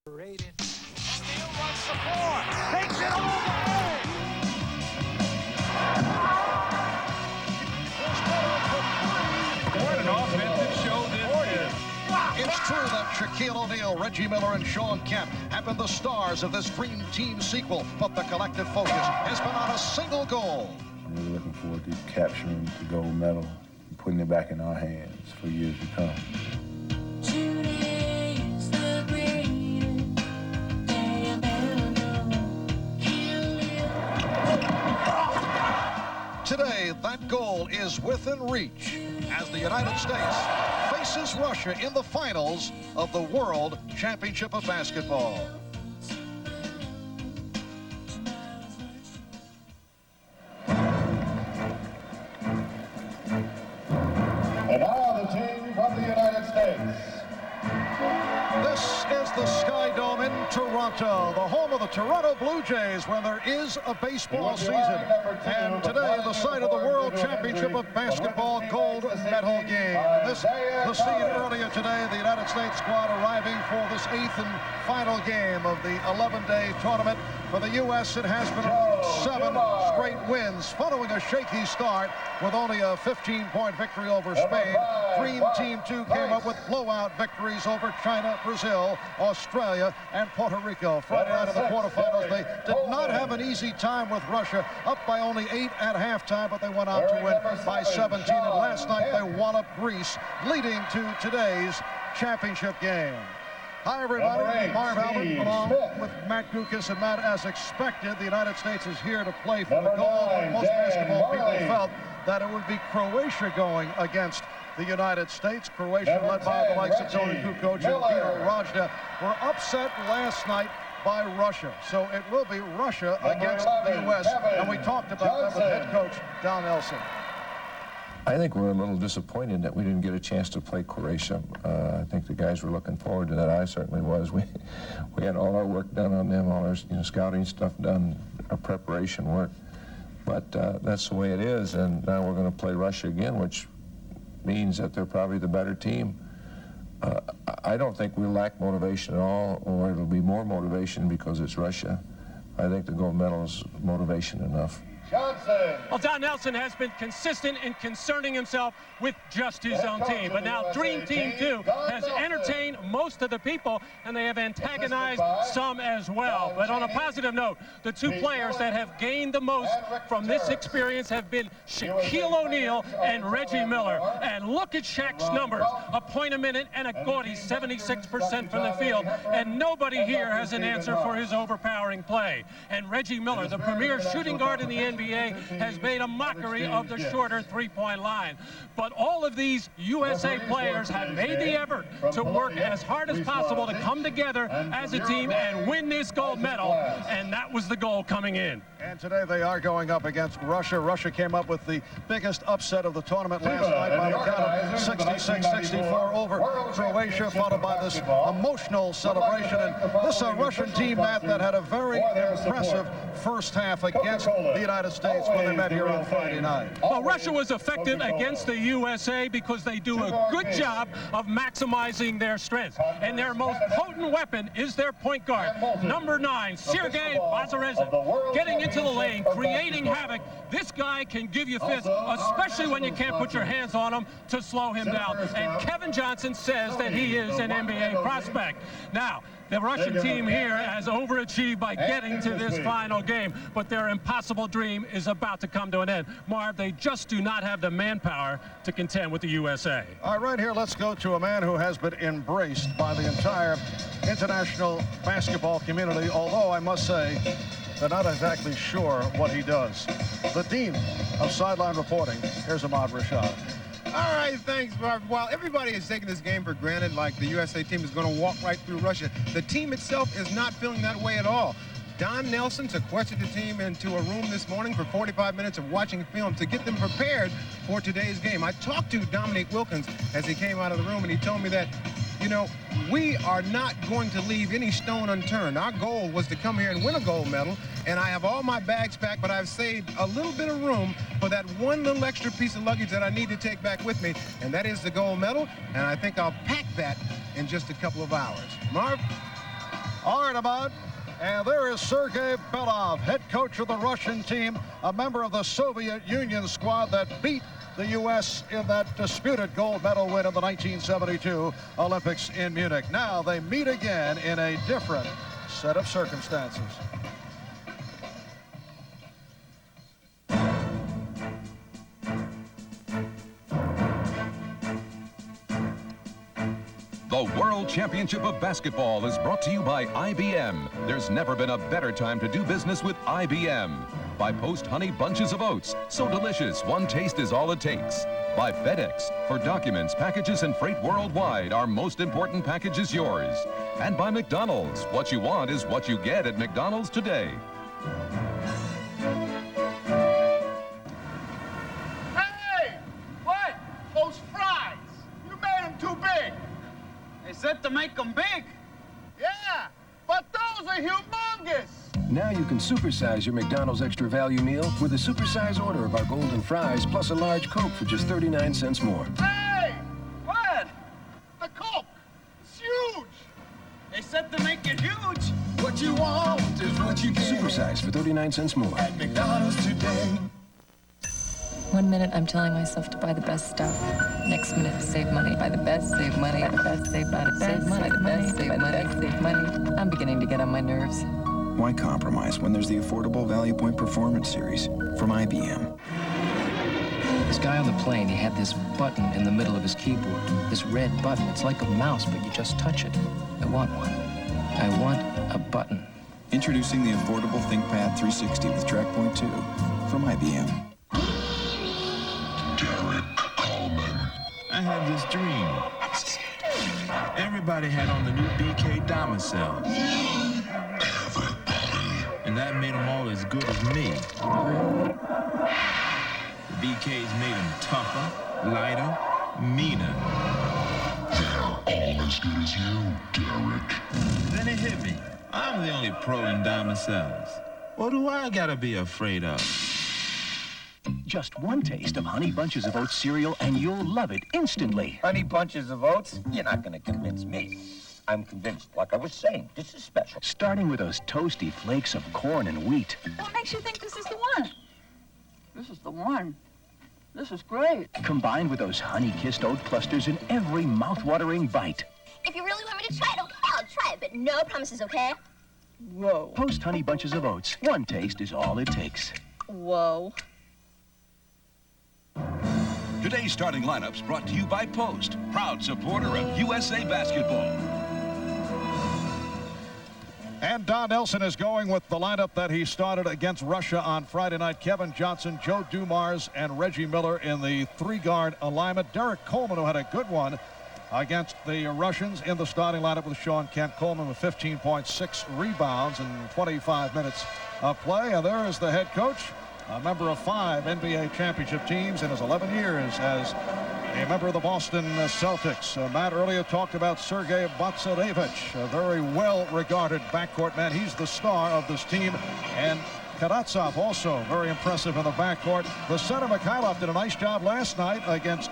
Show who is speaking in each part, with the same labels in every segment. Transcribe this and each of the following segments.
Speaker 1: Steele runs the floor, takes it all the way. What an offensive show this is.
Speaker 2: It's true that Shaquille O'Neal, Reggie Miller, and Sean Kemp have been the stars of this Dream Team sequel, but the collective focus has been on a single goal.
Speaker 3: We're looking forward to capturing the gold medal and putting it back in our hands for years to come.
Speaker 2: Today, that goal is within reach as the United States faces Russia in the finals of the World Championship of Basketball.
Speaker 4: And now the team from the United States.
Speaker 2: This is the Sky Dome in Toronto, the home of the Toronto Blue Jays when there is a baseball season. And today, the site of the World Championship of Basketball gold medal game. This, the scene earlier today, the United States squad arriving for this 8th and final game of the 11-day tournament. For the U.S., it has been 7 straight wins, following a shaky start with only a 15-point victory over Spain. Dream Team 2 came up with blowout victories over China, Brazil, Australia, and Puerto Rico. Friday night in the quarterfinals, they did not have an easy time with Russia, up by only 8 at halftime, but they went on to win by 17. And last night, they won up Greece, leading to today's championship game. Hi, everybody. Marv Albert along with Matt Gukas. And Matt, as expected, the United States is here to play for the gold. Most basketball people felt that it would be Croatia going against the United States. Croatia, led by the likes of Tony Kukoc and Peter Rajda, were upset last night by Russia. So it will be Russia against the U.S. And we talked about that with head coach Don Nelson.
Speaker 5: I think we're a little disappointed that we didn't get a chance to play Croatia. I think the guys were looking forward to that. I certainly was. We had all our work done on them, all our scouting stuff done, our preparation work. But that's the way it is, and now we're going to play Russia again, which means that they're probably the better team. I don't think we lack motivation at all, or it'll be more motivation because it's Russia. I think the gold medal is motivation enough.
Speaker 6: Well, Don Nelson has been consistent in concerning himself with just his own team. But now Dream Team 2 has entertained most of the people, and they have antagonized some as well. But on a positive note, the 2 players that have gained the most from this experience have been Shaquille O'Neal and Reggie Miller. And look at Shaq's numbers, a point a minute and a gaudy 76% from the field. And nobody here has an answer for his overpowering play. And Reggie Miller, the premier shooting guard in the NBA, has made a mockery of the shorter three-point line. But all of these USA players have made the effort to work as hard as possible to come together as a team and win this gold medal, and that was the goal coming in.
Speaker 2: And today they are going up against Russia. Russia came up with the biggest upset of the tournament last night by the count of 66-64 over Croatia, followed by this emotional celebration. And this Russian team, Matt, that had a very impressive first half against the United States when they met here on Friday night.
Speaker 6: Well, Russia was effective against the USA because they do a good job of maximizing their strengths. And their most potent weapon is their point guard, number 9, Sergei Bazarezin, getting into the lane, creating havoc. This guy can give you fits, especially when you can't put your hands on him to slow him down. And Kevin Johnson says that he is an NBA prospect. Now, the Russian team here has overachieved by getting to this final game, but their impossible dream is about to come to an end. Marv, they just do not have the manpower to contend with the USA.
Speaker 2: All right, here, let's go to a man who has been embraced by the entire international basketball community, although I must say they're not exactly sure what he does. The Dean of Sideline Reporting, here's Ahmad Rashad.
Speaker 7: All right, thanks, Marv. While everybody is taking this game for granted, like the USA team is going to walk right through Russia, the team itself is not feeling that way at all. Don Nelson sequestered the team into a room this morning for 45 minutes of watching film to get them prepared for today's game. I talked to Dominique Wilkins as he came out of the room, and he told me that, you know, we are not going to leave any stone unturned. Our goal was to come here and win a gold medal, and I have all my bags packed, but I've saved a little bit of room for that one little extra piece of luggage that I need to take back with me, and that is the gold medal, and I think I'll pack that in just a couple of hours. Marv?
Speaker 2: Arnaud. And there is Sergei Belov, head coach of the Russian team, a member of the Soviet Union squad that beat the U.S. in that disputed gold medal win in the 1972 Olympics in Munich. Now they meet again in a different set of circumstances.
Speaker 8: The World Championship of Basketball is brought to you by IBM. There's never been a better time to do business with IBM. By Post Honey Bunches of Oats, so delicious, one taste is all it takes. By FedEx, for documents, packages, and freight worldwide, our most important package is yours. And by McDonald's, what you want is what you get at McDonald's today.
Speaker 9: Hey! What? Those fries! You made them too big! They said to make them big. Yeah, but those are humongous.
Speaker 10: Now you can supersize your McDonald's extra value meal with a supersize order of our golden fries plus a large Coke for just 39 cents more.
Speaker 9: Hey, what? The Coke, it's huge. They said to make it huge. What you want is what you get.
Speaker 10: Supersize for 39 cents more.
Speaker 9: At McDonald's today.
Speaker 11: 1 minute, I'm telling myself to buy the best stuff. Next minute, save money. Buy the best, save money. Buy the best, save money. Save money. Buy the best, save money. Save money. I'm beginning to get on my nerves.
Speaker 12: Why compromise when there's the affordable Value Point Performance Series from IBM?
Speaker 13: This guy on the plane, he had this button in the middle of his keyboard. This red button. It's like a mouse, but you just touch it. I want one. I want a button.
Speaker 12: Introducing the affordable ThinkPad 360 with TrackPoint 2 from IBM.
Speaker 14: I had this dream. Everybody had on the new BK Dumars cells. And that made them all as good as me. The BKs made them tougher, lighter, meaner.
Speaker 15: They're all as good as you, Derek.
Speaker 14: Then it hit me. I'm the only pro in Dumars cells. What do I gotta be afraid of?
Speaker 16: Just one taste of Honey Bunches of Oats cereal and you'll love it instantly.
Speaker 17: Honey Bunches of Oats? You're not going to convince me. I'm convinced. Like I was saying, this is special.
Speaker 16: Starting with those toasty flakes of corn and wheat.
Speaker 18: What makes you think this is the one? This is the one. This is great.
Speaker 16: Combined with those honey-kissed oat clusters in every mouth-watering bite.
Speaker 19: If you really want me to try it, okay, I'll try it, but no promises, okay?
Speaker 18: Whoa.
Speaker 16: Post Honey Bunches of Oats. One taste is all it takes.
Speaker 18: Whoa.
Speaker 20: Today's starting lineups brought to you by Post, proud supporter of USA Basketball.
Speaker 2: And Don Nelson is going with the lineup that he started against Russia on Friday night. Kevin Johnson, Joe Dumars, and Reggie Miller in the three-guard alignment. Derek Coleman, who had a good one against the Russians in the starting lineup with Sean Kent. Coleman with 15.6 rebounds in 25 minutes of play. And there is the head coach, a member of 5 NBA championship teams in his 11 years as a member of the Boston Celtics. Matt earlier talked about Sergei vsRUSSIA, a very well-regarded backcourt man. He's the star of this team. And Karatsov also very impressive in the backcourt. The center Mikhailov did a nice job last night against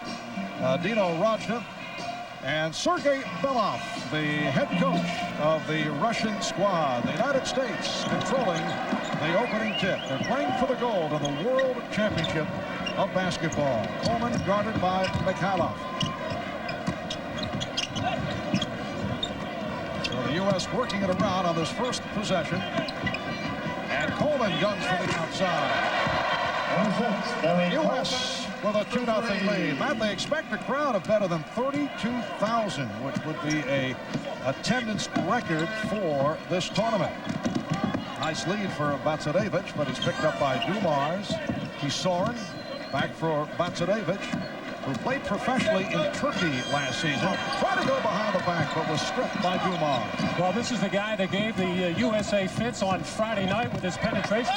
Speaker 2: Dino Radja. And Sergei Belov, the head coach of the Russian squad, the United States controlling the opening tip. They're playing for the gold in the World Championship of Basketball. Coleman guarded by Mikhailov. So the U.S. working it around on this first possession. And Coleman guns from the outside. U.S. with a 2-0 lead. Matt, they expect a crowd of better than 32,000, which would be a attendance record for this tournament. Nice lead for vsRUSSIA, but he's picked up by Dumars. He's Soren, back for vsRUSSIA, who played professionally in Turkey last season. Tried to go behind the back, but was stripped by Dumars.
Speaker 6: Well, this is the guy that gave the USA fits on Friday night with his penetration.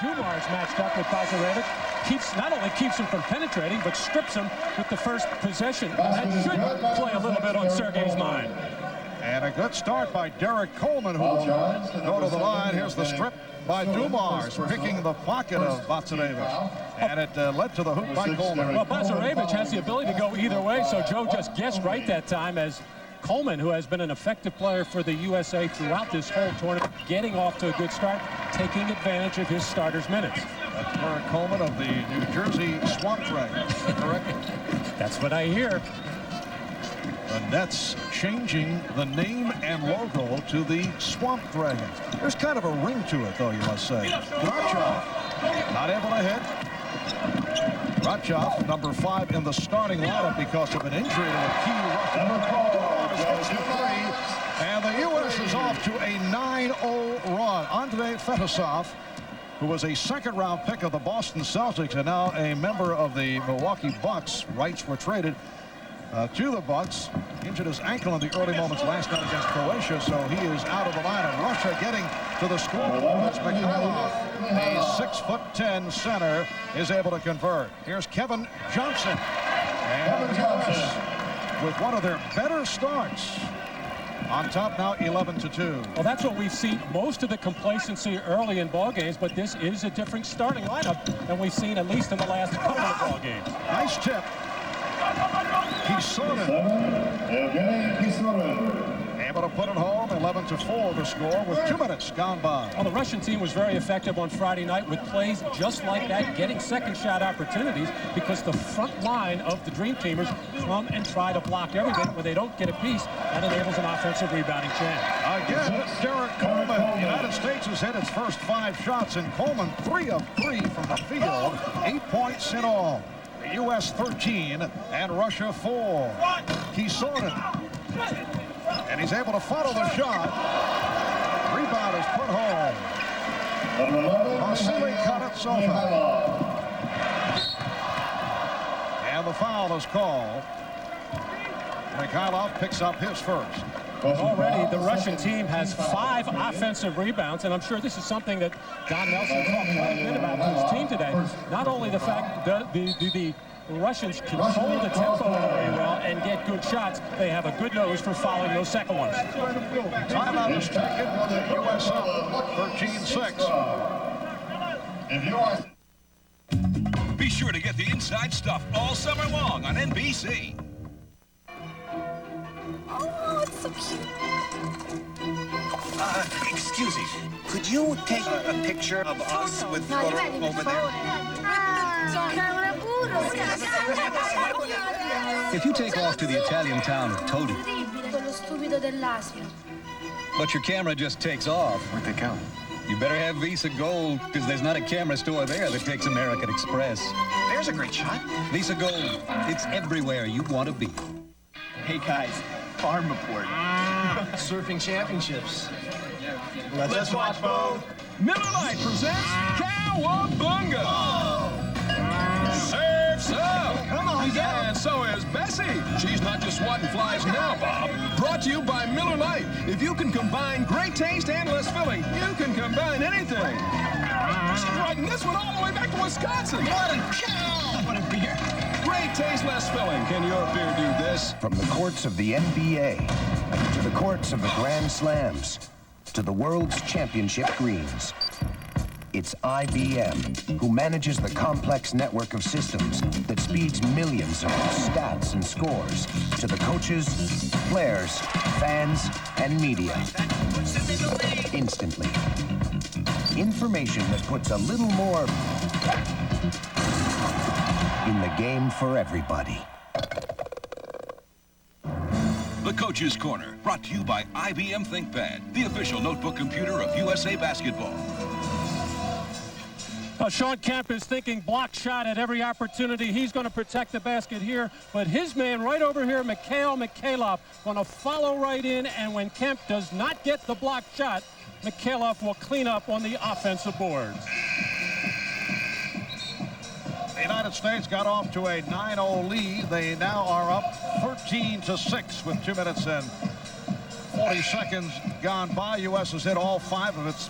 Speaker 6: Dumars matched up with vsRUSSIA. Not only keeps him from penetrating, but strips him with the first possession. That should play a little bit on Sergei's mind.
Speaker 2: And a good start by Derek Coleman, who will go to the line. Here's the strip by Dumars, picking the pocket of vsRUSSIA. And it led to the hoop by Coleman.
Speaker 6: Well, vsRUSSIA has the ability to go either way, so Joe just guessed right that time as Coleman, who has been an effective player for the USA throughout this whole tournament, getting off to a good start, taking advantage of his starters' minutes.
Speaker 2: That's Derek Coleman of the New Jersey Swamp Dragons, correct?
Speaker 6: That's what I hear.
Speaker 2: The Nets changing the name and logo to the Swamp Dragons. There's kind of a ring to it, though, you must say. Rachov not able to hit. Rachov, number 5 in the starting lineup because of an injury to a key Russian. And the U.S. is off to a 9-0 run. Andrei Fetisov, who was a second-round pick of the Boston Celtics and now a member of the Milwaukee Bucks. Rights were traded to the Bucks. Injured his ankle in the early moments last night against Croatia, so he is out of the lineup. Russia getting to the scoreboard. It's Mikhailov, a 6'10" center, is able to convert. Here's Kevin Johnson. And with one of their better starts. On top now, 11-2.
Speaker 6: Well, that's what we've seen, most of the complacency early in ball games, but this is a different starting lineup than we've seen at least in the last couple of ball games.
Speaker 2: Nice tip. Kisorin. Able to put it home, 11-4 the score with 2 minutes gone by.
Speaker 6: Well, the Russian team was very effective on Friday night with plays just like that, getting second shot opportunities because the front line of the Dream Teamers come and try to block everything. When they don't get a piece, that enables an offensive rebounding chance.
Speaker 2: Again, Derek Coleman. The United States has hit its first 5 shots, and Coleman 3 of 3 from the field, 8 points in all. The U.S. 13 and Russia 4. Kisorin. And he's able to follow the shot. Rebound is put home. Vasily Konetsova. And the foul is called. Mikhailov picks up his first.
Speaker 6: Already, the Russian team has 5 offensive rebounds, and I'm sure this is something that Don Nelson talked quite a bit about to his team today. Not only the fact that the Russians control the tempo very well and get good shots, they have a good nose for following those second ones.
Speaker 2: Timeout is taken. U.S. up 13-6.
Speaker 20: Be sure to get the inside stuff all summer long on NBC.
Speaker 21: Oh, it's so cute. Excuse me. Could you take a picture of us with photo over there?
Speaker 22: If you take off to the Italian town of Todi, but your camera just takes off, where'd they go? You better have Visa Gold, because there's not a camera store there that takes American Express.
Speaker 21: There's a great shot.
Speaker 22: Visa Gold, it's everywhere you want to be.
Speaker 21: Hey guys, farm report.
Speaker 13: Surfing championships.
Speaker 21: Let's watch both.
Speaker 20: Miller Lite presents Cowabunga! Surf's up!
Speaker 21: Come on,
Speaker 20: and so is Bessie. She's not just swatting flies now, Bob. Brought to you by Miller Lite. If you can combine great taste and less filling, you can combine anything. She's riding this one all the way back to Wisconsin.
Speaker 21: What a cow! What a beer.
Speaker 20: Great taste, less filling. Can your beer do this?
Speaker 23: From the courts of the NBA to the courts of the Grand Slams to the World's Championship Greens. It's IBM who manages the complex network of systems that speeds millions of stats and scores to the coaches, players, fans, and media. Instantly. Information that puts a little more in the game for everybody.
Speaker 20: The Coach's Corner, brought to you by IBM ThinkPad, the official notebook computer of USA Basketball.
Speaker 6: Sean Kemp is thinking block shot at every opportunity. He's going to protect the basket here, but his man right over here, Mikhailov, going to follow right in, and when Kemp does not get the block shot, Mikhailov will clean up on the offensive boards.
Speaker 2: The United States got off to a 9-0 lead. They now are up 13-6 with 2 minutes and 40 seconds gone by. U.S. has hit all 5 of its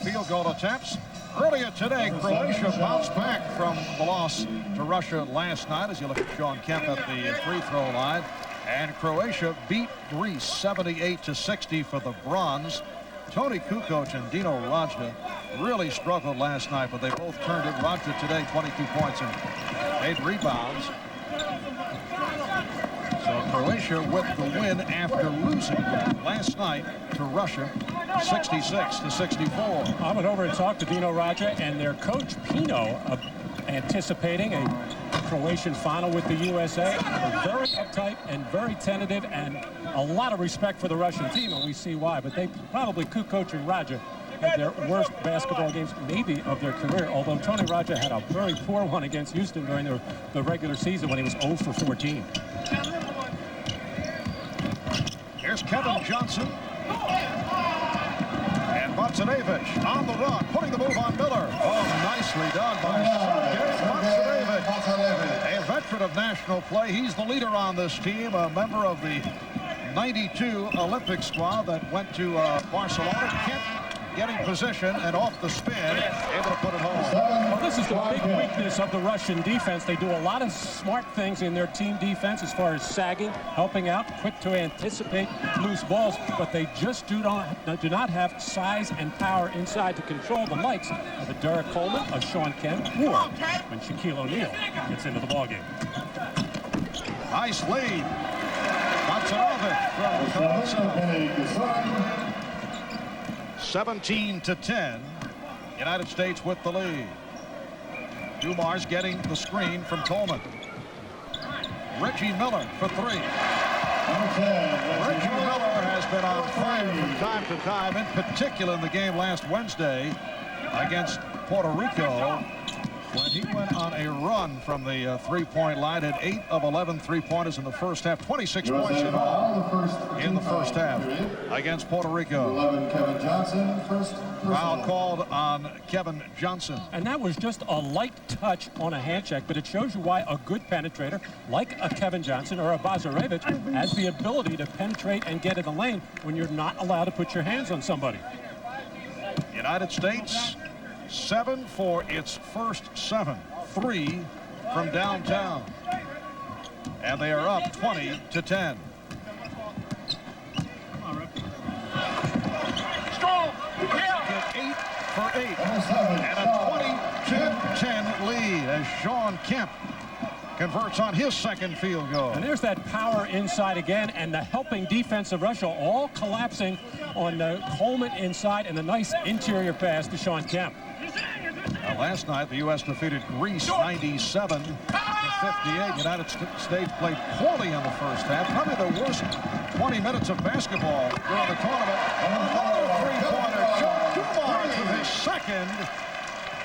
Speaker 2: field goal attempts. Earlier today, Croatia bounced back from the loss to Russia last night, as you look at Sean Kemp at the free throw line. And Croatia beat Greece 78-60 for the bronze. Tony Kukoc and Dino Radja really struggled last night, but they both turned it. Radja today, 22 points and 8 rebounds. So Croatia with the win after losing last night to Russia 66-64.
Speaker 6: I went over and talked to Dino Radja and their coach Pino, anticipating a Croatian final with the USA. They're very uptight and very tentative, and a lot of respect for the Russian team, and we see why. But they probably, Kukoc and Radja, had their worst basketball games maybe of their career, although Tony Radja had a very poor one against Houston during the regular season when he was 0 for 14.
Speaker 2: Here's Kevin Johnson. And Bogdanovic on the run, putting the move on Miller. Oh, nicely done by Sergei Bogdanovic, a veteran of national play. He's the leader on this team, a member of the 92 Olympic squad that went to Barcelona. Kent getting position and off the spin, able to put it home.
Speaker 6: Well, this is the big weakness of the Russian defense. They do a lot of smart things in their team defense as far as sagging, helping out, quick to anticipate loose balls, but they just do not have size and power inside to control the likes of a Derek Coleman, a Sean Kemp, or when Shaquille O'Neal gets into the ballgame.
Speaker 2: Nice lead. Bogdanovic from Toronto. 17-10. United States with the lead. Dumars getting the screen from Coleman. Reggie Miller for three. Reggie Miller has been on fire from time to time, in particular in the game last Wednesday against Puerto Rico, when he went on a run from the three-point line at 8 of 11 three-pointers in the first half, 26 points in all in the first half against Puerto Rico.
Speaker 1: Kevin Johnson,
Speaker 2: Foul called on Kevin Johnson.
Speaker 6: And that was just a light touch on a hand check, but it shows you why a good penetrator like a Kevin Johnson or a Bazarevic has the ability to penetrate and get in the lane when you're not allowed to put your hands on somebody.
Speaker 2: United States 7 for its first 7, 3 from downtown, and they are up 20-10.
Speaker 9: Strong.
Speaker 2: Get 8 for 8, and a 22-10 lead as Sean Kemp converts on his second field goal.
Speaker 6: And there's that power inside again, and the helping defense of Russia all collapsing on Coleman inside, and a nice interior pass to Sean Kemp.
Speaker 2: Last night, the U.S. defeated Greece 97-58. United States played poorly in the first half. Probably the worst 20 minutes of basketball during the tournament. Another three-pointer. Dumars with his second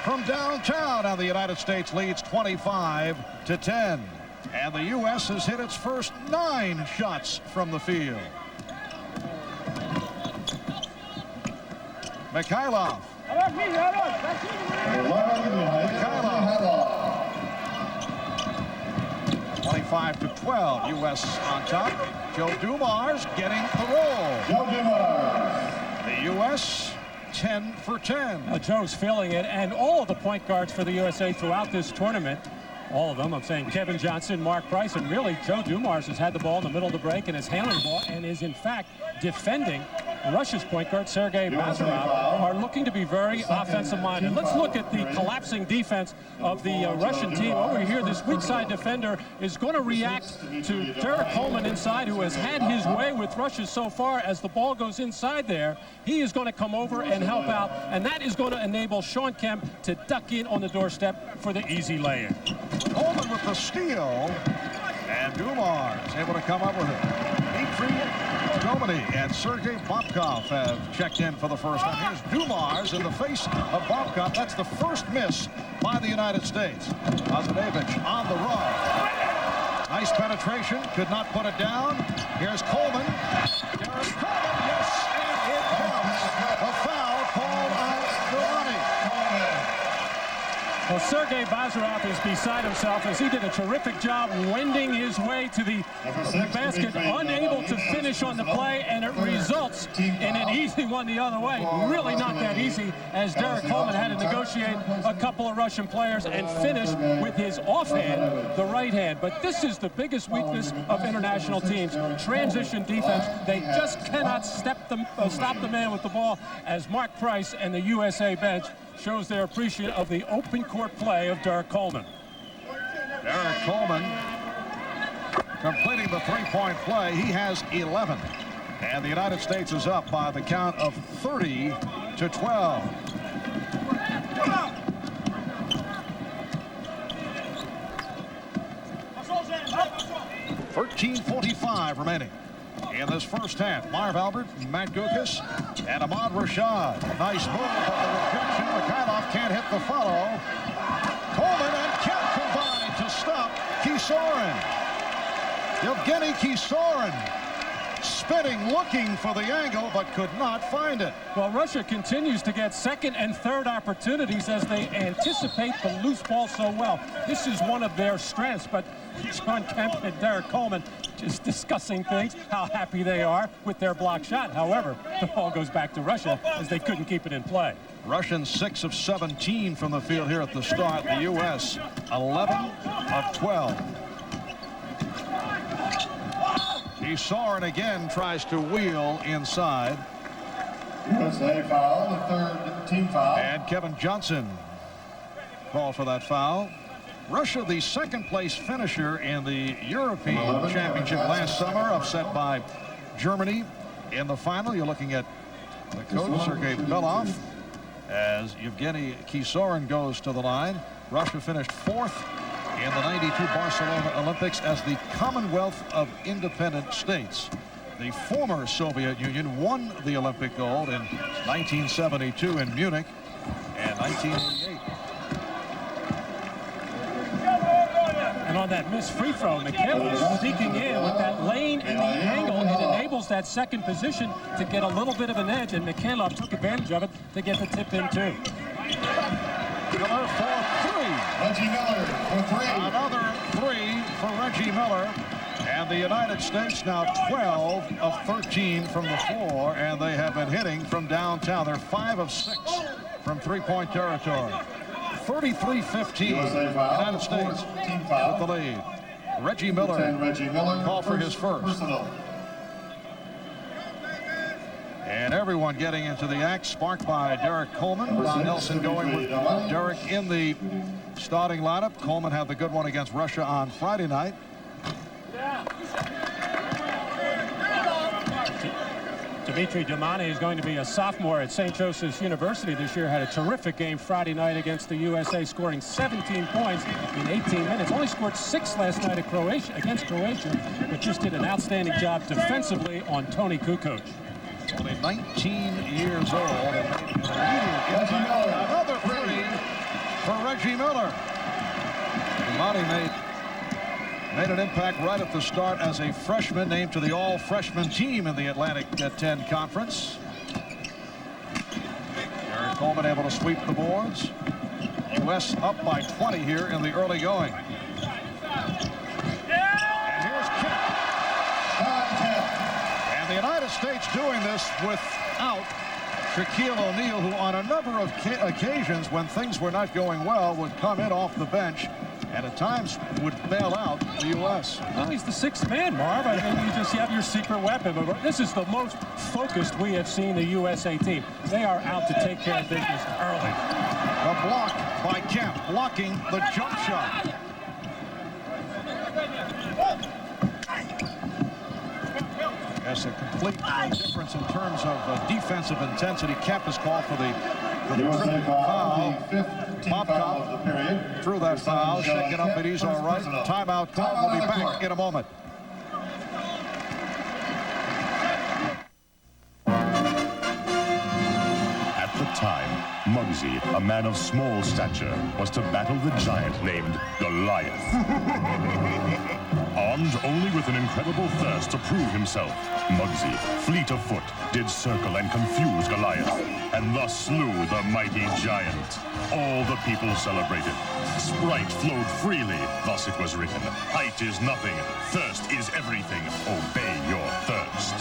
Speaker 2: from downtown. And the United States leads 25-10. And the U.S. has hit its first 9 shots from the field. Mikhailov. 25-12, U.S. on top. Joe Dumars getting the roll.
Speaker 1: Joe Dumars.
Speaker 2: The U.S. 10 for 10.
Speaker 6: Joe's feeling it, and all of the point guards for the USA throughout this tournament, all of them, I'm saying Kevin Johnson, Mark Price, and really Joe Dumars has had the ball in the middle of the break and is handling the ball and is in fact defending. Russia's point guard, Sergei Bazarov, are looking to be very offensive-minded. Let's look at the collapsing defense of the Russian team. Over here, this weak side defender is going to react to Derek Coleman inside, who has had his way with Russia so far. As the ball goes inside there, he is going to come over and help out, and that is going to enable Sean Kemp to duck in on the doorstep for the easy lay-in.
Speaker 2: Coleman with the steal, and Dumars able to come up with it. Domini and Sergei Bobkov have checked in for the first time. Here's Dumars in the face of Bobkov. That's the first miss by the United States. Bogdanovic on the run. Nice penetration, could not put it down. Here's Coleman. Derek Coleman, yes, and it counts. A foul called on Durrani.
Speaker 6: Well, Sergei Bazarov is beside himself as he did a terrific job wending his way to the basket, unable to finish on the play, and it results in an easy one the other way. Really not that easy, as Derek Coleman had to negotiate a couple of Russian players and finish with his offhand, the right hand. But this is the biggest weakness of international teams, transition defense. They just cannot stop the man with the ball, as Mark Price and the USA bench shows their appreciation of the open court play of Derek Coleman.
Speaker 2: Derek Coleman completing the three-point play. He has 11. And the United States is up by the count of 30-12. 13:45 remaining in this first half. Marv Albert, Matt Gukas, and Ahmad Rashad. Nice move, but the rejection. Mikhailov can't hit the follow. Coleman and Kemp combine to stop Kisorin. Yevgeny Kisorin spinning, looking for the angle, but could not find it.
Speaker 6: Well, Russia continues to get second and third opportunities as they anticipate the loose ball so well. This is one of their strengths, but John Kemp and Derek Coleman just discussing things, how happy they are with their block shot. However, the ball goes back to Russia as they couldn't keep it in play.
Speaker 2: Russians 6 of 17 from the field here at the start. The U.S. 11 of 12. Kisorin again tries to wheel inside.
Speaker 1: USA foul, the third team foul.
Speaker 2: And Kevin Johnson called for that foul. Russia, the second-place finisher in the European Championship last summer, upset by Germany in the final. You're looking at the coach, Sergei Belov, as Yevgeny Kisorin goes to the line. Russia finished 4th in the 92 Barcelona Olympics as the Commonwealth of Independent States. The former Soviet Union won the Olympic gold in 1972 in Munich and 1988.
Speaker 6: And on that missed free throw, Mikhailov sneaking in with that lane and the angle. It enables that second position to get a little bit of an edge, and Mikhailov took advantage of it to get the tip in too.
Speaker 2: Miller for 3.
Speaker 1: Reggie Miller for 3.
Speaker 2: Another 3 for Reggie Miller. And the United States now 12 of 13 from the floor, and they have been hitting from downtown. They're 5 of 6 from three-point territory. 33-15, United States with the lead. Reggie Miller called for his first. And everyone getting into the act, sparked by Derek Coleman. Ron Nelson going with Derek in the starting lineup. Coleman had the good one against Russia on Friday night.
Speaker 6: Dimitri Dumani is going to be a sophomore at St. Joseph's University this year. Had a terrific game Friday night against the USA, scoring 17 points in 18 minutes. Only scored 6 last night against Croatia, but just did an outstanding job defensively on Tony Kukoc.
Speaker 2: Only 19 years old. Another 3 for Reggie Miller. Dumani made an impact right at the start as a freshman, named to the all-freshman team in the Atlantic 10 Conference. Derek Coleman able to sweep the boards. U.S. up by 20 here in the early going. And here's Kemp. And the United States doing this without Shaquille O'Neal, who on a number of occasions when things were not going well would come in off the bench and at times would bail out the U.S.
Speaker 6: Well, he's the 6th man, Marv. I mean, you just have your secret weapon. But this is the most focused we have seen the USA team. They are out to take care of business early.
Speaker 2: A block by Kemp, blocking the jump shot. That's a complete difference in terms of defensive intensity. Kemp is called for the triple foul. Bobcott threw that foul, shaking up, but he's all right. Timeout call. We'll be back in a moment.
Speaker 3: At the time, Muggsy, a man of small stature, was to battle the giant named Goliath. Armed only with an incredible thirst to prove himself, Muggsy, fleet of foot, did circle and confuse Goliath, and thus slew the mighty giant. All the people celebrated. Sprite flowed freely, thus it was written. Height is nothing, thirst is everything. Obey your thirst.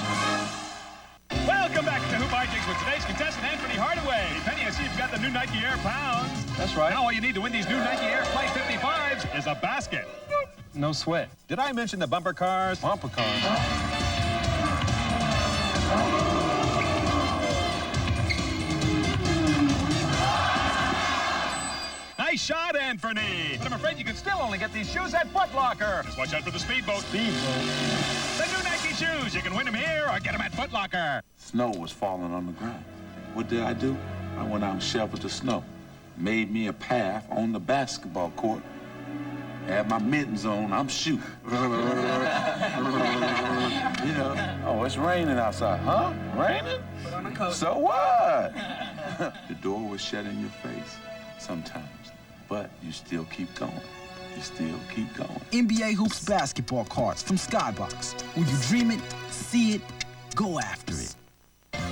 Speaker 4: Welcome back to Hoop Hijinks with today's contestant, Anthony Hardaway. Penny, I see you've got the new Nike Air Pounds.
Speaker 22: That's right.
Speaker 4: Now all you need to win these new Nike Air Play 55s is a basket.
Speaker 22: No sweat.
Speaker 4: Did I mention the bumper cars?
Speaker 22: Bumper cars.
Speaker 4: Nice shot, Anthony. But I'm afraid you can still only get these shoes at Foot Locker.
Speaker 3: Just watch out for the speedboat.
Speaker 4: Speedboat. The new Nike shoes. You can win them here or get them at Foot Locker.
Speaker 14: Snow was falling on the ground. What did I do? I went out and shoveled the snow. Made me a path on the basketball court. Had my mittens on, I'm shooting. You know, oh, it's raining outside. Huh? Raining?
Speaker 5: Put on a coat.
Speaker 14: So what? The door was shut in your face sometimes, but you still keep going. You still keep going.
Speaker 7: NBA Hoops basketball cards from Skybox. When you dream it, see it, go after it.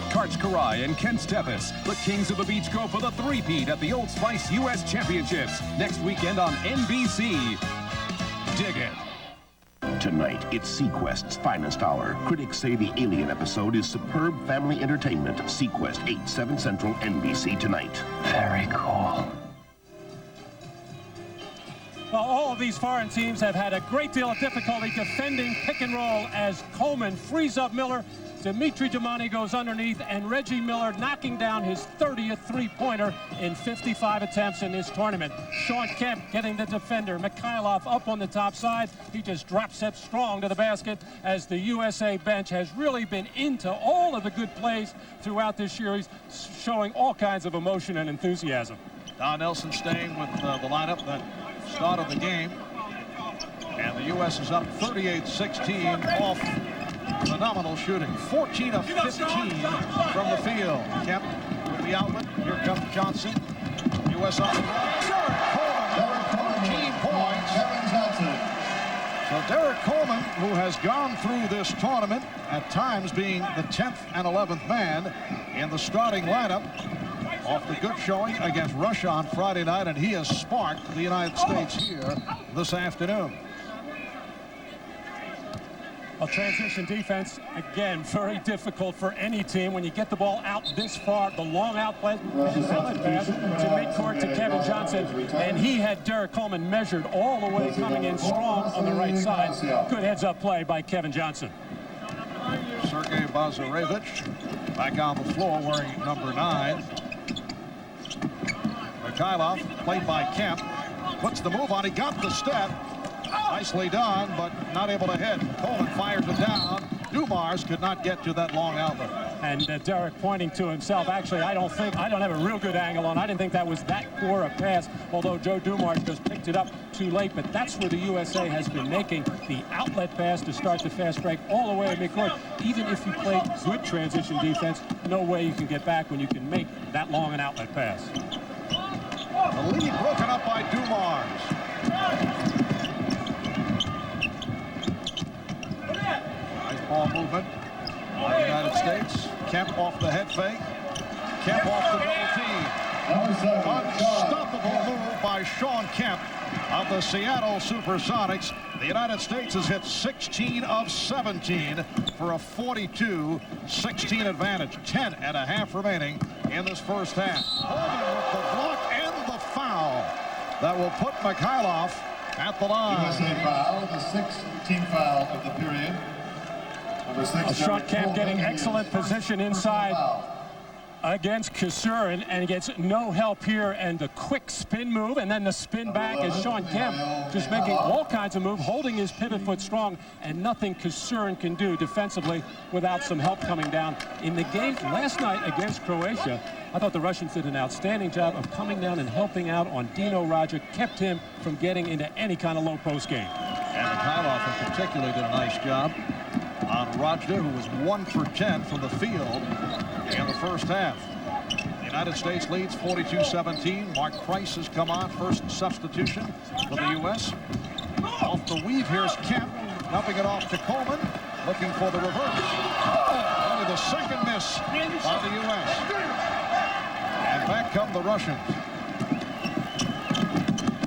Speaker 8: Karch Karai and Ken Steffes, the Kings of the Beach, go for the three-peat at the Old Spice U.S. Championships next weekend on NBC. Dig it.
Speaker 24: Tonight, it's Sequest's finest hour. Critics say the Alien episode is superb family entertainment. Sequest, 8, 7 Central, NBC tonight.
Speaker 7: Very cool.
Speaker 6: Well, all of these foreign teams have had a great deal of difficulty defending pick and roll as Coleman frees up Miller. Dimitri Damani goes underneath, and Reggie Miller knocking down his 30th three-pointer in 55 attempts in this tournament. Sean Kemp getting the defender. Mikhailov up on the top side. He just drops it strong to the basket as the USA bench has really been into all of the good plays throughout this series, showing all kinds of emotion and enthusiasm.
Speaker 2: Don Nelson staying with the lineup that started the game. And the U.S. is up 38-16 off phenomenal shooting. 14 of 15 from the field. Kemp with the outlet. Here comes Johnson. U.S. on the ball. Derek Coleman, 13 points. So Derek Coleman, who has gone through this tournament, at times being the 10th and 11th man in the starting lineup, off the good showing against Russia on Friday night, and he has sparked the United States here this afternoon.
Speaker 6: Well, transition defense, again, very difficult for any team when you get the ball out this far. The long outlet pass to midcourt to Kevin Johnson, and he had Derek Coleman measured all the way, coming in strong on the right side. Good heads-up play by Kevin Johnson.
Speaker 2: Sergei Bazarevich back on the floor wearing number 9. Mikhailov, played by Kemp, puts the move on. He got the step. Nicely done, but not able to hit. Coleman fires it down. Dumars could not get to that long outlet.
Speaker 6: And Derek pointing to himself. Actually, I don't have a real good angle on. I didn't think that was that poor a pass, although Joe Dumars just picked it up too late. But that's where the USA has been making the outlet pass to start the fast break all the way to midcourt. Even if you play good transition defense, no way you can get back when you can make that long an outlet pass.
Speaker 2: The lead broken up by Dumars. Nice ball movement by the United States. Kemp off the head fake. Kemp off the double team. Unstoppable move by Sean Kemp of the Seattle Supersonics. The United States has hit 16 of 17 for a 42-16 advantage. 10.5 remaining in this first half. Coleman with the block and the foul that will put Mikhailov at the line.
Speaker 1: USA foul, the 6th team foul of the period.
Speaker 6: Sean Kemp getting excellent position inside against Kasur, and gets no help here, and the quick spin move and then the spin back as Sean Kemp just making all kinds of moves, holding his pivot foot strong, and nothing Kasur can do defensively without some help coming down. In the game last night against Croatia, I thought the Russians did an outstanding job of coming down and helping out on Dino Radja, kept him from getting into any kind of low post game.
Speaker 2: And Mikhailov in particular did a nice job on Radja, who was 1 for 10 from the field in the first half. The United States leads 42-17. Mark Price has come on, first substitution for the U.S. Off the weave, here's Kemp, dumping it off to Coleman, looking for the reverse. Only the second miss by the U.S. And back come the Russians.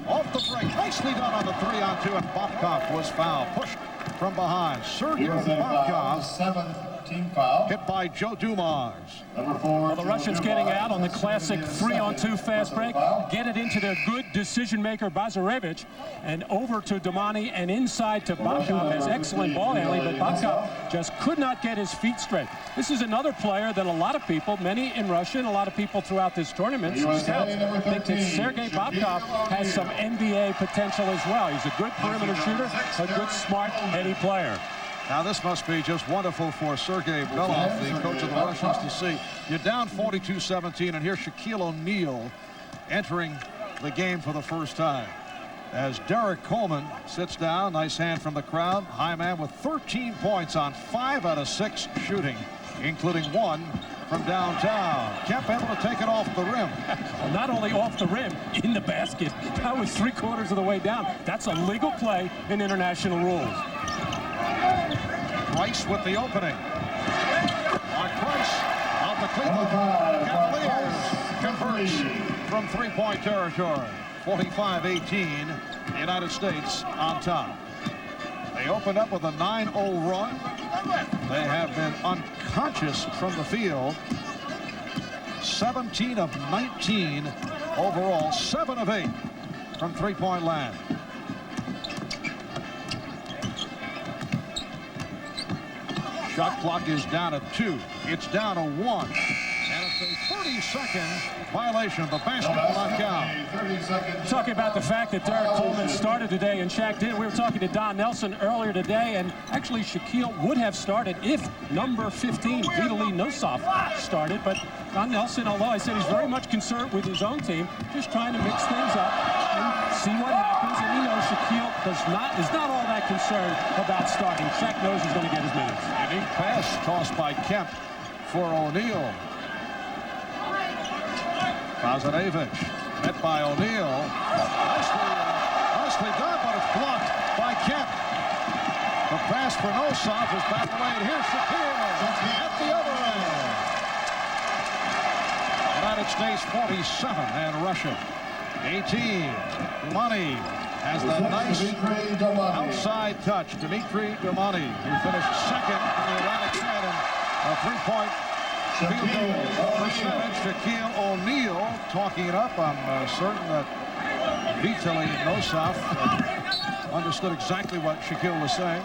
Speaker 2: Off the break, nicely done on the 3-on-2, and Bobkov was fouled. Pushed from behind. Sergei Bobkov,
Speaker 1: 7th team foul.
Speaker 2: hit by Joe Dumars.
Speaker 1: Number 4,
Speaker 6: well, the Russians getting out on the classic 3-on-2 fast break. Get it into their good decision maker, vsRUSSIA, and over to Dumars and inside to Babkov. Has excellent ball handling, but Babkov just could not get his feet straight. This is another player that a lot of people, many in Russia and a lot of people throughout this tournament, some scouts, think that Sergei Babkov has some NBA potential as well. He's a good perimeter shooter, a good, smart, heady player.
Speaker 2: Now this must be just wonderful for Sergei Belov, the coach of the Russians, to see. You're down 42-17, and here's Shaquille O'Neal entering the game for the first time. As Derek Coleman sits down, nice hand from the crowd. High man with 13 points on 5 out of 6 shooting, including 1 from downtown. Kemp able to take it off the rim.
Speaker 6: Well, not only off the rim, in the basket. That was 3/4 of the way down. That's a legal play in international rules.
Speaker 2: Price with the opening. Mark Price of the Cleveland Cavaliers converts from three-point territory. 45-18, United States on top. They opened up with a 9-0 run. They have been unconscious from the field. 17 of 19 overall, 7 of 8 from three-point land. Shot clock is down to 2. It's down to 1. And it's a 30-second violation of the basketball not count.
Speaker 6: Talking about the fact that Derek Coleman started today and Shaq didn't. We were talking to Don Nelson earlier today, and actually Shaquille would have started if number 15, Vitaly Nosov, started. But Don Nelson, although I said he's very much concerned with his own team, just trying to mix things up and see what happens. And you know, Shaquille is not all that concerned about starting. Shaq knows he's going to get his minutes.
Speaker 2: Unique pass tossed by Kemp for O'Neal. Kazanevich met by O'Neal. Nicely done, but it's blocked by Kemp. The pass for Nosov is back away, and here's Shaquille at the other end. United States 47 and Russia 18. Money has the nice outside touch. Dmitry Dumars, who finished second in the Atlantic Cannon, a three-point field goal percentage. Shaquille O'Neal talking it up. I'm certain that Vitaly Nosov understood exactly what Shaquille was saying.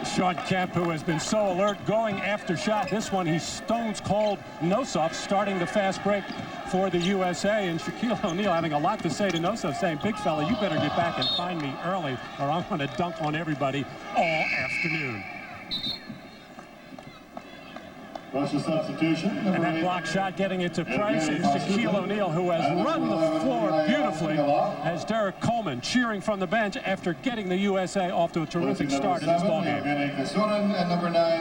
Speaker 6: Sean Kemp, who has been so alert going after shot. This one, he stones cold Nosov, starting the fast break for the USA. And Shaquille O'Neal having a lot to say to Nosov, saying, big fella, you better get back and find me early, or I'm going to dunk on everybody all afternoon.
Speaker 1: Russia substitution.
Speaker 6: And that block shot getting it to Price is Shaquille O'Neal, who has run the floor beautifully, as Derek Coleman cheering from the bench after getting the USA off to a terrific start in this ballgame.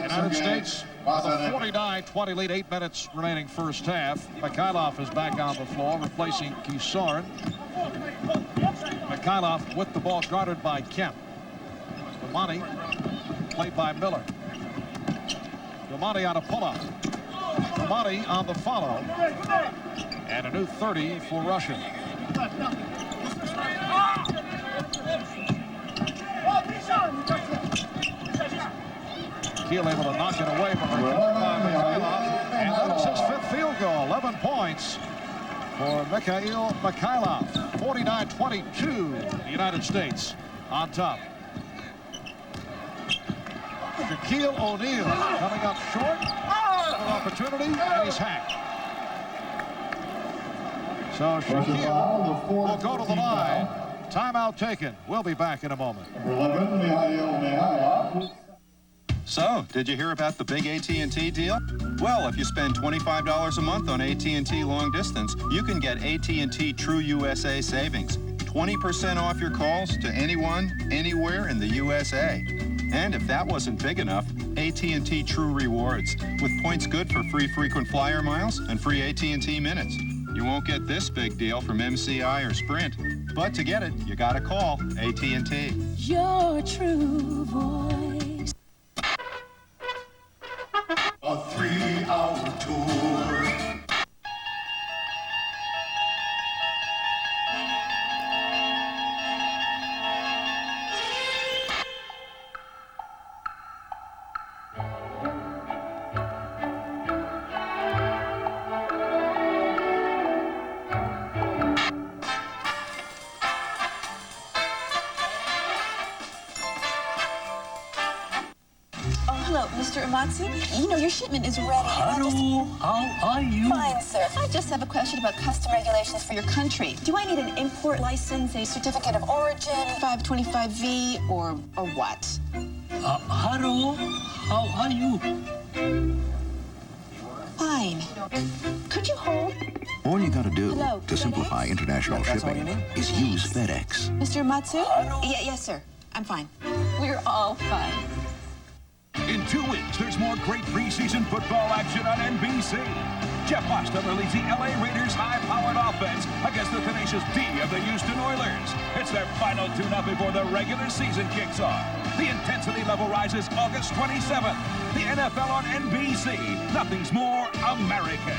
Speaker 2: United States with a 49-20 lead, 8 minutes remaining first half. Mikhailov is back on the floor, replacing Kisarin. Mikhailov with the ball guarded by Kemp. Dumars played by Miller. Dumars on a pull-up. Dumars on the follow. And a new 30 for Russia. Keel able to knock it away from Mikhailov. And that is his 5th field goal. 11 points for Mikhail Mikhailov. 49-22, the United States on top. Shaquille O'Neal coming up short. An opportunity, and he's hacked. So Shaquille will go to the line. Timeout taken. We'll be back in a moment.
Speaker 5: So, did you hear about the big AT&T deal? Well, if you spend $25 a month on AT&T long distance, you can get AT&T True USA savings. 20% off your calls to anyone, anywhere in the USA. And if that wasn't big enough, AT&T True Rewards, with points good for free frequent flyer miles and free AT&T minutes. You won't get this big deal from MCI or Sprint, but to get it, you gotta call AT&T.
Speaker 10: Your true voice.
Speaker 15: A 3-hour tour.
Speaker 10: Matsu. You know, your shipment is ready.
Speaker 11: Hello, how are you?
Speaker 10: Fine, sir. I just have a question about custom regulations for your country. Do I need an import license, a certificate of origin, 525V, or what?
Speaker 11: Hello, how are you?
Speaker 10: Fine. Could you hold?
Speaker 12: All you gotta do to simplify international shipping is use FedEx.
Speaker 10: Mr. Matsu? Yes, sir. I'm fine. We're all fine.
Speaker 8: In 2 weeks, there's more great preseason football action on NBC. Jeff Boston leads the LA Raiders' high-powered offense against the tenacious D of the Houston Oilers. It's their final tune-up before the regular season kicks off. The intensity level rises August 27th. The NFL on NBC. Nothing's more American.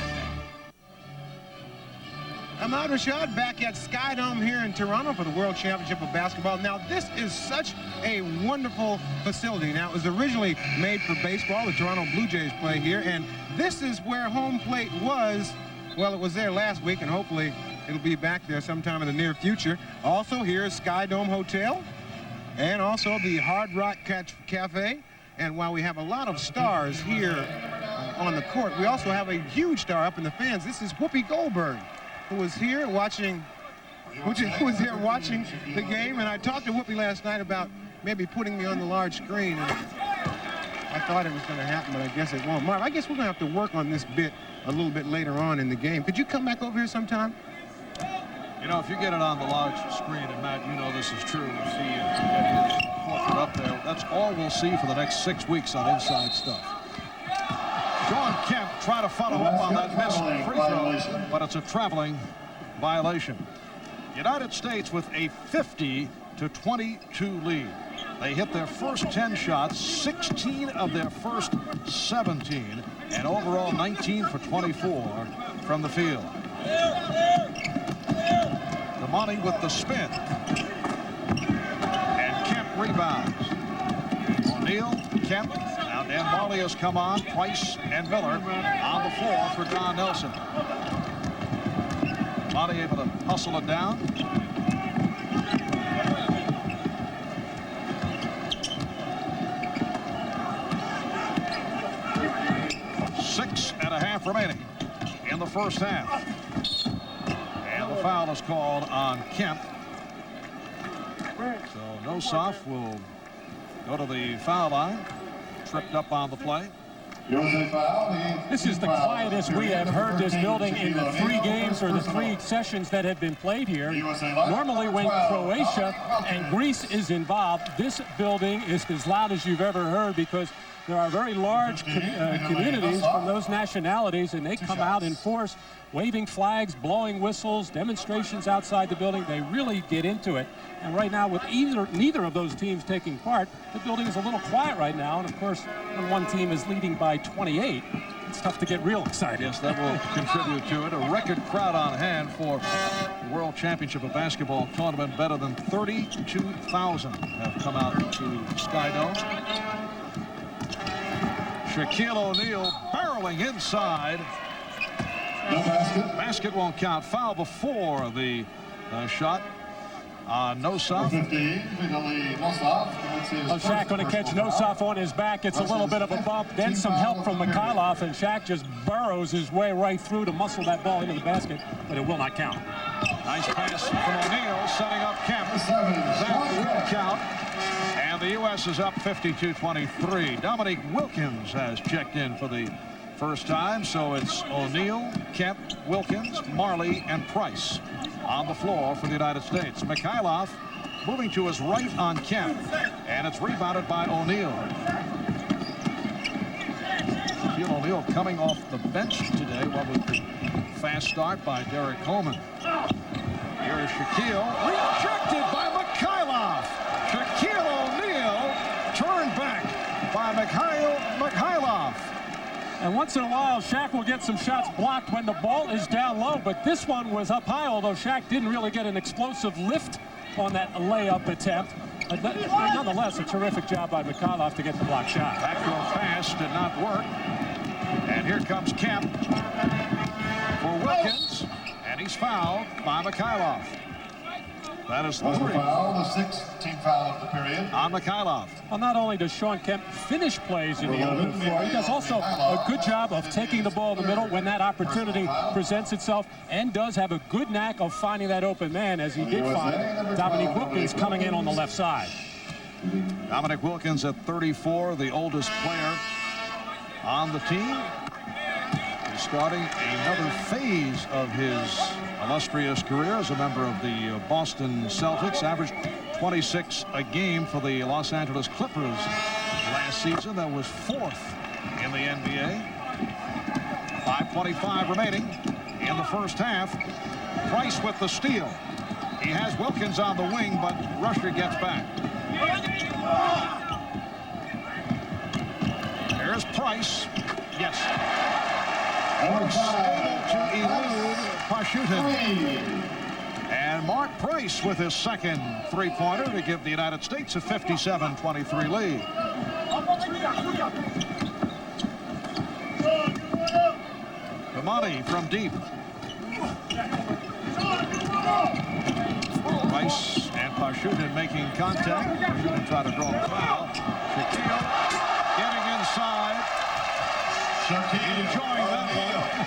Speaker 17: I'm Ahmad Rashad back at Sky Dome here in Toronto for the World Championship of Basketball. Now, this is such a wonderful facility. Now, it was originally made for baseball. The Toronto Blue Jays play here, and this is where home plate was. Well, it was there last week, and hopefully it'll be back there sometime in the near future. Also, here is Sky Dome Hotel, and also the Hard Rock Cafe. And while we have a lot of stars here on the court, we also have a huge star up in the fans. This is Whoopi Goldberg, who was here watching the game, and I talked to Whoopi last night about maybe putting me on the large screen, and I thought it was going to happen, but I guess it won't. Marv, I guess we're going to have to work on this bit a little bit later on in the game. Could you come back over here sometime?
Speaker 2: You know, if you get it on the large screen, and Matt, you know this is true, you see it portrait up there, that's all we'll see for the next 6 weeks on Inside Stuff. John Kemp trying to follow up on that missed free throw, but it's a traveling violation. United States with a 50-22 lead. They hit their first 10 shots, 16 of their first 17, and overall 19 for 24 from the field. Damani with the spin. And Kemp rebounds. O'Neal, Kemp. Now Dan Marley has come on. Price and Miller on the floor for Don Nelson. Damani able to hustle it down. Six and a half remaining in the first half. And the foul is called on Kemp. So Nossoff will go to the foul line. Tripped up on the play.
Speaker 6: This is the quietest we have heard this building in the 3 games or the 3 sessions that have been played here. Normally when Croatia and Greece is involved, this building is as loud as you've ever heard because there are very large communities from those nationalities, and they come out in force, waving flags, blowing whistles, demonstrations outside the building. They really get into it. And right now, with neither of those teams taking part, the building is a little quiet right now. And of course, when one team is leading by 28, it's tough to get real excited. Yes, that will contribute to it. A record crowd on hand for the World Championship of Basketball tournament. Better than 32,000 have come out to Sky Dome. Shaquille O'Neal barreling inside. No basket. Basket won't count. Foul before the shot. Nossoff. Shaq going to catch Nossoff on his back. It's a little bit of a bump. Then some help from Mikhailov, and Shaq just burrows his way right through to muscle that ball into the basket, but it will not count. Nice pass from O'Neal, setting up Kemp. That will count. And the U.S. is up 52-23. Dominique Wilkins has checked in for the first time, so it's O'Neal, Kemp, Wilkins, Marley, and Price on the floor for the United States. Mikhailov moving to his right on Kemp, and it's rebounded by O'Neal. Shaquille O'Neal coming off the bench today, what with the fast start by Derek Coleman. Here is Shaquille, rejected by Mikhailov. Shaquille O'Neal turned back by Mikhailov. And once in a while, Shaq will get some shots blocked when the ball is down low, but this one was up high, although Shaq didn't really get an explosive lift on that layup attempt. But nonetheless, a terrific job by Mikhailov to get the block shot. Backdoor pass did not work. And here comes Kemp for Wilkins, and he's fouled by Mikhailov.
Speaker 2: That is
Speaker 1: Was the
Speaker 2: 3.
Speaker 1: foul, the 6th team foul of the period.
Speaker 2: On Mikhailov.
Speaker 6: Well, not only does Sean Kemp finish plays in the open floor, he does also a good job of taking the ball in the middle when that opportunity presents itself, and does have a good knack of finding that open man, as he did find Dominique Wilkins coming in on the left side.
Speaker 2: Dominique Wilkins at 34, the oldest player on the team. He's starting another phase of his illustrious career as a member of the Boston Celtics. Averaged 26 a game for the Los Angeles Clippers last season. That was 4th in the NBA. 5:25 remaining in the first half. Price with the steal. He has Wilkins on the wing, but Russia gets back. There's Price. Yes. Able to elude Pashutin. And Mark Price with his second three-pointer to give the United States a 57-23 lead. Kamani from deep. Price and Pashutin making contact. Pashutin tried to draw the foul. Shaquille getting inside. Enjoying that one.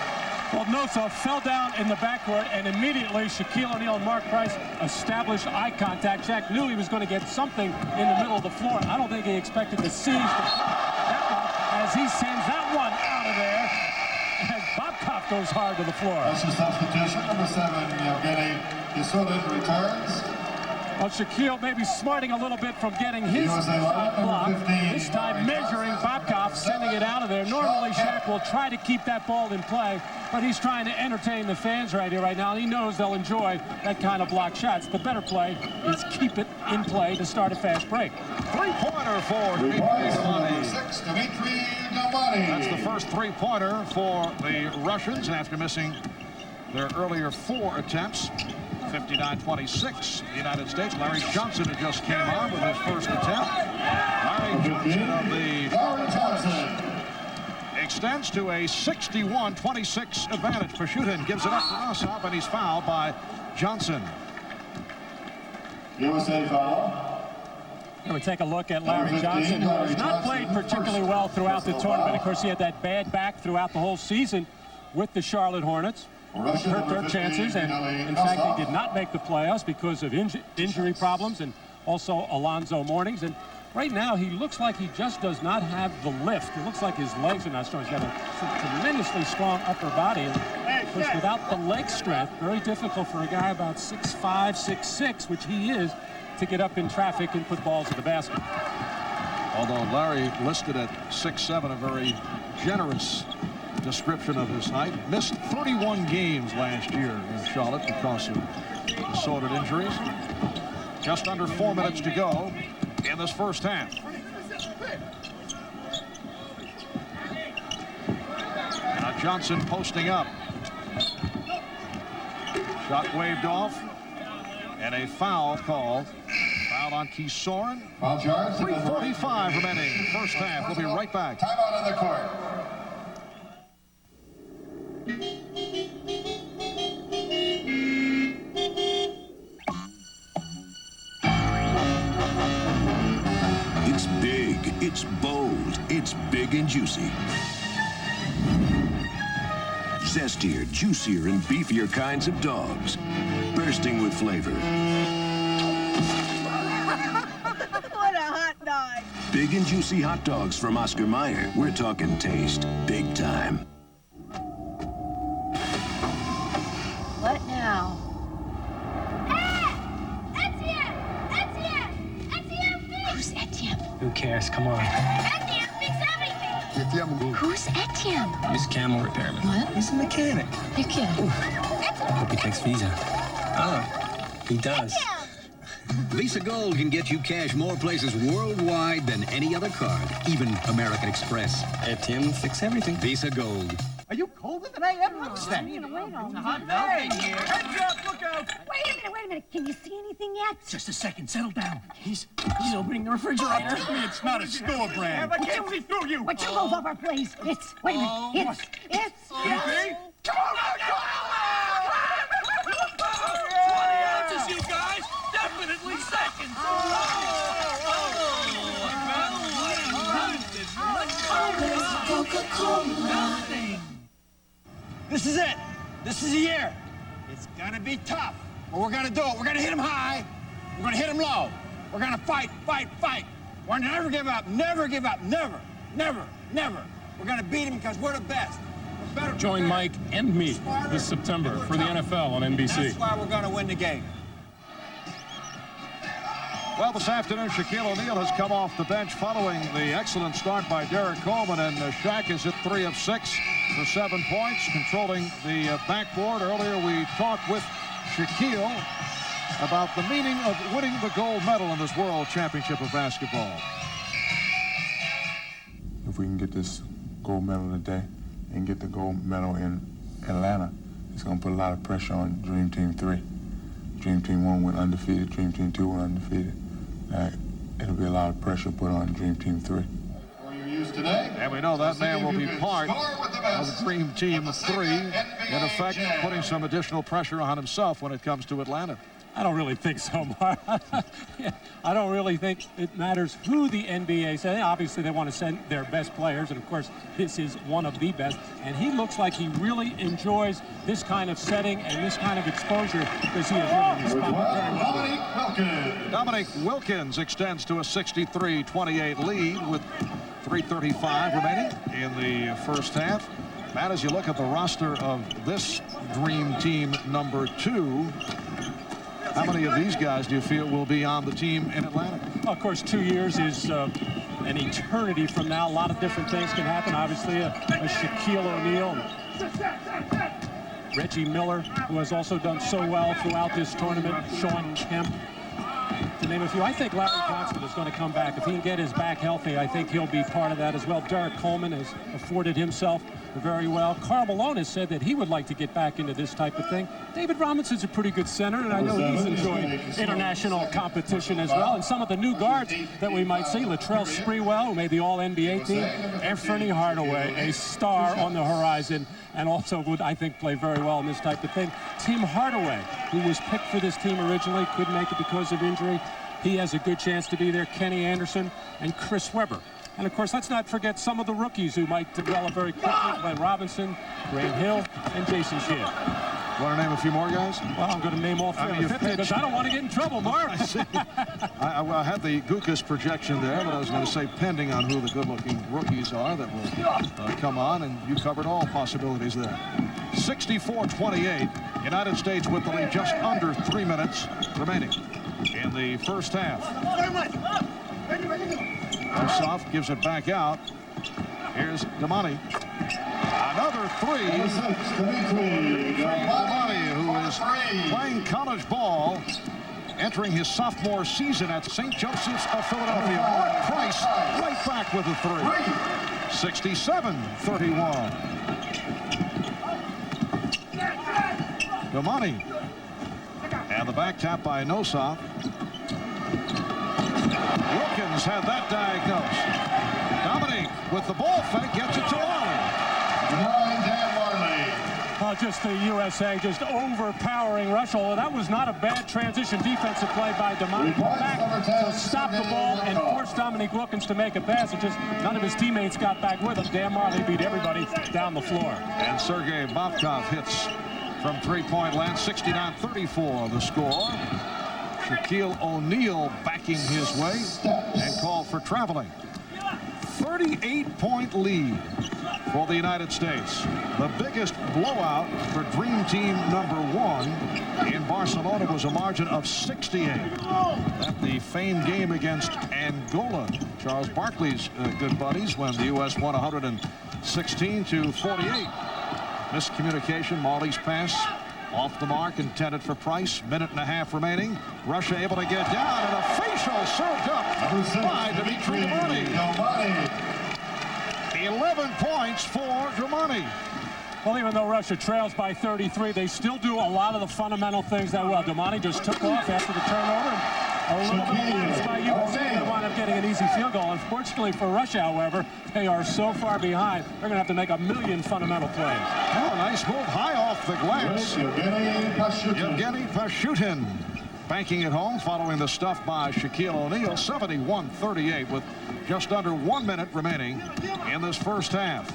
Speaker 6: Well, Nosa fell down in the backcourt, and immediately Shaquille O'Neal and Mark Price established eye contact. Shaq knew he was going to get something in the middle of the floor. I don't think he expected to seize that one as he sends that one out of there. As Bobkov goes hard to the floor.
Speaker 1: That's a substitution. Number 7, Yevgeny Yasurin returns.
Speaker 6: Well, Shaquille maybe smarting a little bit from getting his block. This time measuring Bobkov, sending it out of there. Normally, Shaq will try to keep that ball in play, but he's trying to entertain the fans right here, right now, and he knows they'll enjoy that kind of block shots. The better play is keep it in play to start a fast break.
Speaker 2: Three-pointer for Dmitry Dumars. That's the first three-pointer for the Russians after missing their earlier 4 attempts. 59-26, the United States. Larry Johnson who just came on with his first attempt. Larry Johnson of the extends to a 61-26 advantage. Pashutin gives it up to Rossop, and he's fouled by Johnson.
Speaker 1: USA foul.
Speaker 6: We take a look at Larry Johnson, who has not played particularly well throughout the tournament. Of course, he had that bad back throughout the whole season with the Charlotte Hornets. Hurt their chances, and in fact, they did not make the playoffs because of injury problems and also Alonzo Mournings. And right now, he looks like he just does not have the lift. It looks like his legs are not strong. He's got a tremendously strong upper body. And of course, without the leg strength, very difficult for a guy about 6'5", 6'6", which he is, to get up in traffic and put balls in the basket.
Speaker 2: Although Larry listed at 6'7", a very generous description of his height. Missed 31 games last year in Charlotte because of assorted injuries. Just under 4 minutes to go in this first half. Now Johnson posting up. Shot waved off, and a foul called. Foul on Keith Soren. 3:45 remaining first half. We'll be right back.
Speaker 1: Timeout on the court.
Speaker 12: It's big, it's bold, it's big and juicy. Zestier, juicier, and beefier kinds of dogs, bursting with flavor.
Speaker 13: What a hot dog!
Speaker 12: Big and juicy hot dogs from Oscar Mayer. We're talking taste, big time.
Speaker 13: What now? Who's Etienne?
Speaker 11: Who cares? Come on.
Speaker 13: Etienne fix everything! Who's Etienne?
Speaker 11: He's a camel repairman.
Speaker 13: What?
Speaker 11: He's a mechanic.
Speaker 13: You're kidding.
Speaker 11: Hope he takes Visa. Oh, he does.
Speaker 22: Visa Gold can get you cash more places worldwide than any other card, even American Express.
Speaker 11: ATM fix everything.
Speaker 22: Visa Gold.
Speaker 9: Are you colder than I am? What's that?
Speaker 13: I'm gonna wait on
Speaker 9: hot dog in here. Heads up, look out!
Speaker 13: Wait a minute. Can you see anything yet?
Speaker 11: Just a second. Settle down. He's opening the refrigerator.
Speaker 9: It's not a store brand. I can't see through you.
Speaker 13: Would you move over, please? It's, wait a minute. It's.
Speaker 9: Okay? Come on,
Speaker 11: 20 ounces, you guys!
Speaker 9: This is it. This is the year. It's gonna be tough, but we're gonna do it. We're gonna hit him high. We're gonna hit him low. We're gonna fight, fight, fight. We're never give up, never give up, never, never, never. We're gonna beat him because we're the best. We're better.
Speaker 16: Join Mike and me this September for the NFL on NBC.
Speaker 9: That's why we're gonna win the game.
Speaker 2: Well, this afternoon, Shaquille O'Neal has come off the bench following the excellent start by Derek Coleman, and Shaq is at 3 of 6 for 7 points, controlling the backboard. Earlier, we talked with Shaquille about the meaning of winning the gold medal in this World Championship of Basketball.
Speaker 14: If we can get this gold medal today and get the gold medal in Atlanta, it's going to put a lot of pressure on Dream Team 3. Dream Team 1 went undefeated, Dream Team 2 went undefeated. It'll be a lot of pressure put on Dream Team 3.
Speaker 2: And we know that man will be part of Dream Team 3, in effect putting some additional pressure on himself when it comes to Atlanta.
Speaker 6: I don't really think so, Mark. I don't really think it matters who the NBA sends. Obviously, they want to send their best players, and of course, this is one of the best. And he looks like he really enjoys this kind of setting and this kind of exposure because he has really responded very well.
Speaker 2: Dominic Wilkins extends to a 63-28 lead with 3:35 remaining in the first half. Matt, as you look at the roster of this Dream Team number 2, how many of these guys do you feel will be on the team in Atlanta?
Speaker 6: Well, of course, 2 years is an eternity from now. A lot of different things can happen. Obviously, a Shaquille O'Neal, Reggie Miller, who has also done so well throughout this tournament, Sean Kemp, to name a few. I think Larry Johnson is going to come back. If he can get his back healthy, I think he'll be part of that as well. Derek Coleman has afforded himself very well. Karl Malone has said that he would like to get back into this type of thing. David Robinson's a pretty good center, and I know he's enjoyed international competition as well. And some of the new guards that we might see, Latrell Sprewell, who made the All-NBA team, Anthony Hardaway, a star on the horizon, and also would, I think, play very well in this type of thing. Tim Hardaway, who was picked for this team originally, couldn't make it because of injury. He has a good chance to be there. Kenny Anderson and Chris Webber. And, of course, let's not forget some of the rookies who might develop very quickly. Glenn Robinson, Grant Hill, and Jason Kidd.
Speaker 2: Want to name a few more guys?
Speaker 6: Well, I'm going to name all 3 because I don't want to get in trouble, Mark.
Speaker 2: I see. I had the Gukas projection there, but I was going to say pending on who the good-looking rookies are that will come on, and you covered all possibilities there. 64-28, United States with the lead, just under 3 minutes remaining in the first half. Ossoff gives it back out. Here's Dumars. Another 3. Dumars, who is playing college ball, entering his sophomore season at St. Joseph's of Philadelphia. Mark Price right back with a 3. 67-31. Dumars. And the back tap by Ossoff. Wilkins had that diagnosed. Dominic with the ball fake gets it to Marley.
Speaker 6: Just the USA just overpowering Russia. Although that was not a bad transition defensive play by Dumars. Back to stop the ball and force Dominic Wilkins to make a pass. And just none of his teammates got back with him. Dan Marley beat everybody down the floor.
Speaker 2: And Sergei Bobkov hits from three-point land. 69-34 the score. Shaquille O'Neal backing his way and called for traveling. 38-point lead for the United States. The biggest blowout for Dream Team number 1 in Barcelona was a margin of 68. At the famed game against Angola, Charles Barkley's good buddies, when the U.S. won 116-48. Miscommunication, Marley's pass off the mark, intended for Price. Minute and a half remaining. Russia able to get down, and a facial served up by Dimitri Dumars. 11 points for Dumars.
Speaker 6: Well, even though Russia trails by 33, they still do a lot of the fundamental things that well. Dumars just took off after the turnover. A little bit of by USA. They wound up getting an easy field goal. Unfortunately for Russia, however, they are so far behind, they're going to have to make a million fundamental plays.
Speaker 2: Oh, nice move high off the glass. Yevgeny Pashutin banking it home following the stuff by Shaquille O'Neal. 71-38 with just under 1 minute remaining in this first half.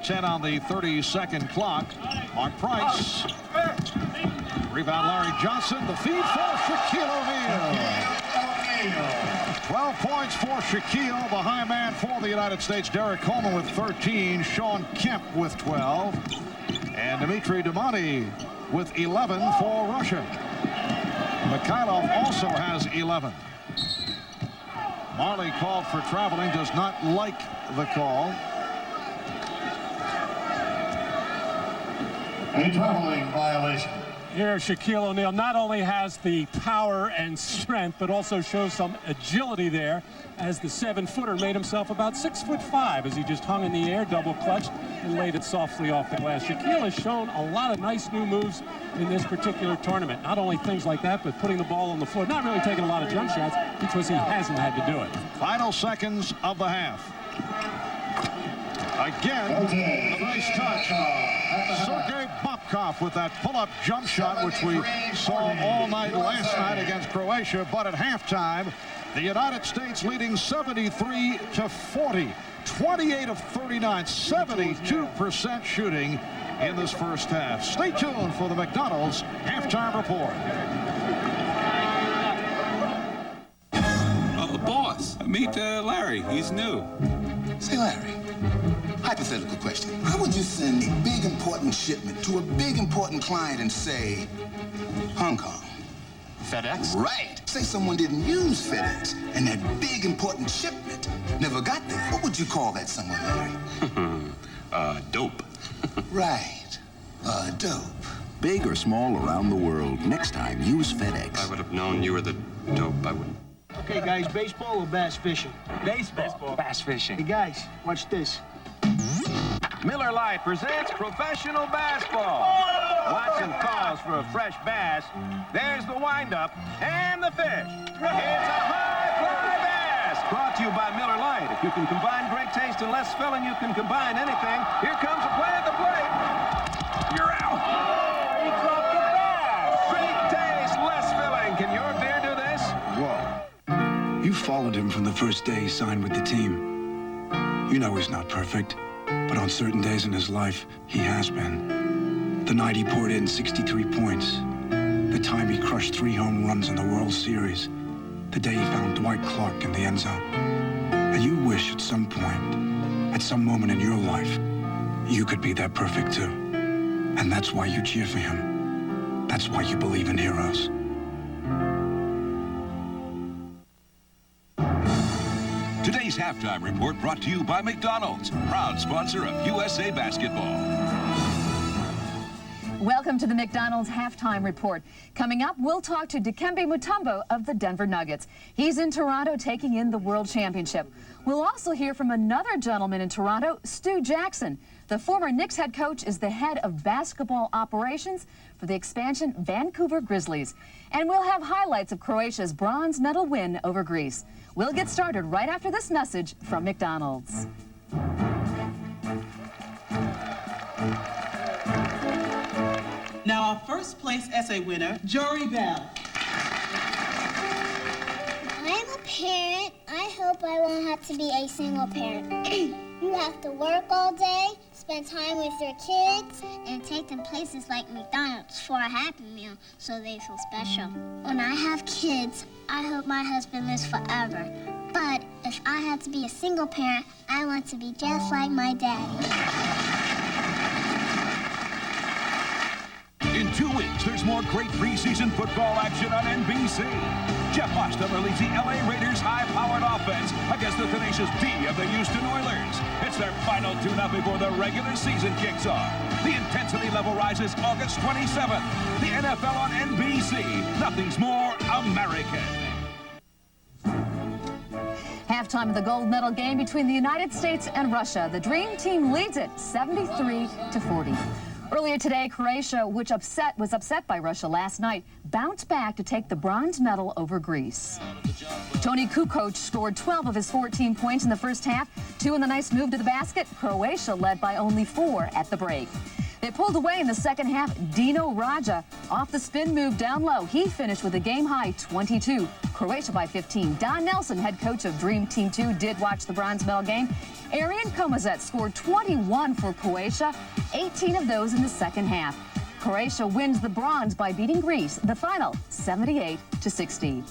Speaker 2: 10 on the 30-second clock. Mark Price. Rebound Larry Johnson. The feed for Shaquille O'Neal. 12 points for Shaquille. The high man for the United States, Derek Coleman with 13. Sean Kemp with 12. And Dimitri Dumars with 11 for Russia. Mikhailov also has 11. Marley called for traveling, does not like the call.
Speaker 1: A traveling violation.
Speaker 6: Here, Shaquille O'Neal not only has the power and strength, but also shows some agility there, as the 7-footer made himself about 6'5" as he just hung in the air, double clutched, and laid it softly off the glass. Shaquille has shown a lot of nice new moves in this particular tournament. Not only things like that, but putting the ball on the floor. Not really taking a lot of jump shots because he hasn't had to do it.
Speaker 2: Final seconds of the half. Again, a nice touch. Sergei Bobkov with that pull-up jump shot, which we saw all night last night against Croatia. But at halftime, the United States leading 73-40. 28 of 39, 72% shooting in this first half. Stay tuned for the McDonald's halftime report.
Speaker 18: Boss, meet Larry. He's new.
Speaker 19: Say, Larry, hypothetical question. How would you send a big important shipment to a big important client in, say, Hong Kong?
Speaker 18: FedEx?
Speaker 19: Right. Say someone didn't use FedEx, and that big important shipment never got there. What would you call that someone, Larry?
Speaker 18: Dope.
Speaker 19: Right. Dope.
Speaker 21: Big or small around the world. Next time, use FedEx.
Speaker 18: I would have known you were the dope. I wouldn't.
Speaker 23: Okay, guys, baseball or bass fishing?
Speaker 18: Baseball. Bass fishing.
Speaker 23: Hey, guys, watch this.
Speaker 25: Miller Lite presents professional baseball. Watson calls for a fresh bass. There's the windup and the fish. It's a high fly bass. Brought to you by Miller Lite. If you can combine great taste and less filling, you can combine anything. Here comes a play at the plate. You're out. Oh, he dropped the bass. Great taste, less filling. Can your beer do this?
Speaker 21: Whoa. You followed him from the first day he signed with the team. You know he's not perfect, but on certain days in his life, he has been. The night he poured in 63 points, the time he crushed 3 home runs in the World Series, the day he found Dwight Clark in the end zone. And you wish at some point, at some moment in your life, you could be that perfect too. And that's why you cheer for him. That's why you believe in heroes.
Speaker 8: Today's halftime report brought to you by McDonald's, proud sponsor of USA Basketball.
Speaker 26: Welcome to the McDonald's halftime report. Coming up, we'll talk to Dikembe Mutombo of the Denver Nuggets. He's in Toronto taking in the World Championship. We'll also hear from another gentleman in Toronto, Stu Jackson. The former Knicks head coach is the head of basketball operations for the expansion Vancouver Grizzlies. And we'll have highlights of Croatia's bronze medal win over Greece. We'll get started right after this message from McDonald's.
Speaker 27: Now our first place essay winner, Jory Bell.
Speaker 28: I'm a parent. I hope I won't have to be a single parent. You have to work all day, spend time with your kids, and take them places like McDonald's for a Happy Meal so they feel special. When I have kids, I hope my husband lives forever. But if I had to be a single parent, I want to be just like my daddy.
Speaker 8: In 2 weeks, there's more great preseason football action on NBC. Jeff Hostetler leads the LA Raiders' high-powered offense against the tenacious D of the Houston Oilers. It's their final tune-up before the regular season kicks off. The intensity level rises August 27th. The NFL on NBC. Nothing's more American.
Speaker 26: Halftime of the gold medal game between the United States and Russia. The Dream Team leads it 73-40. Earlier today, Croatia, which was upset by Russia last night, bounced back to take the bronze medal over Greece. Toni Kukoc scored 12 of his 14 points in the first half, 2 in the nice move to the basket. Croatia led by only 4 at the break. They pulled away in the second half. Dino Raja off the spin move down low. He finished with a game-high 22. Croatia by 15. Don Nelson, head coach of Dream Team 2, did watch the bronze medal game. Arian Komazet scored 21 for Croatia, 18 of those in the second half. Croatia wins the bronze by beating Greece, the final 78-60.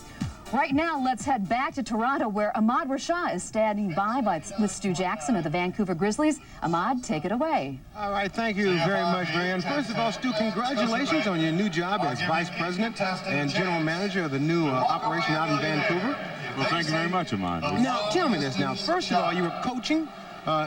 Speaker 26: Right now, let's head back to Toronto, where Ahmad Rashad is standing by with Stu Jackson of the Vancouver Grizzlies. Ahmad, take it away.
Speaker 17: All right, thank you very much, Marianne. First of all, Stu, congratulations on your new job as Vice President and General Manager of the new operation out in Vancouver.
Speaker 14: Well, thank you very much, Ahmad.
Speaker 17: Now, tell me this. Now, first of all, you were coaching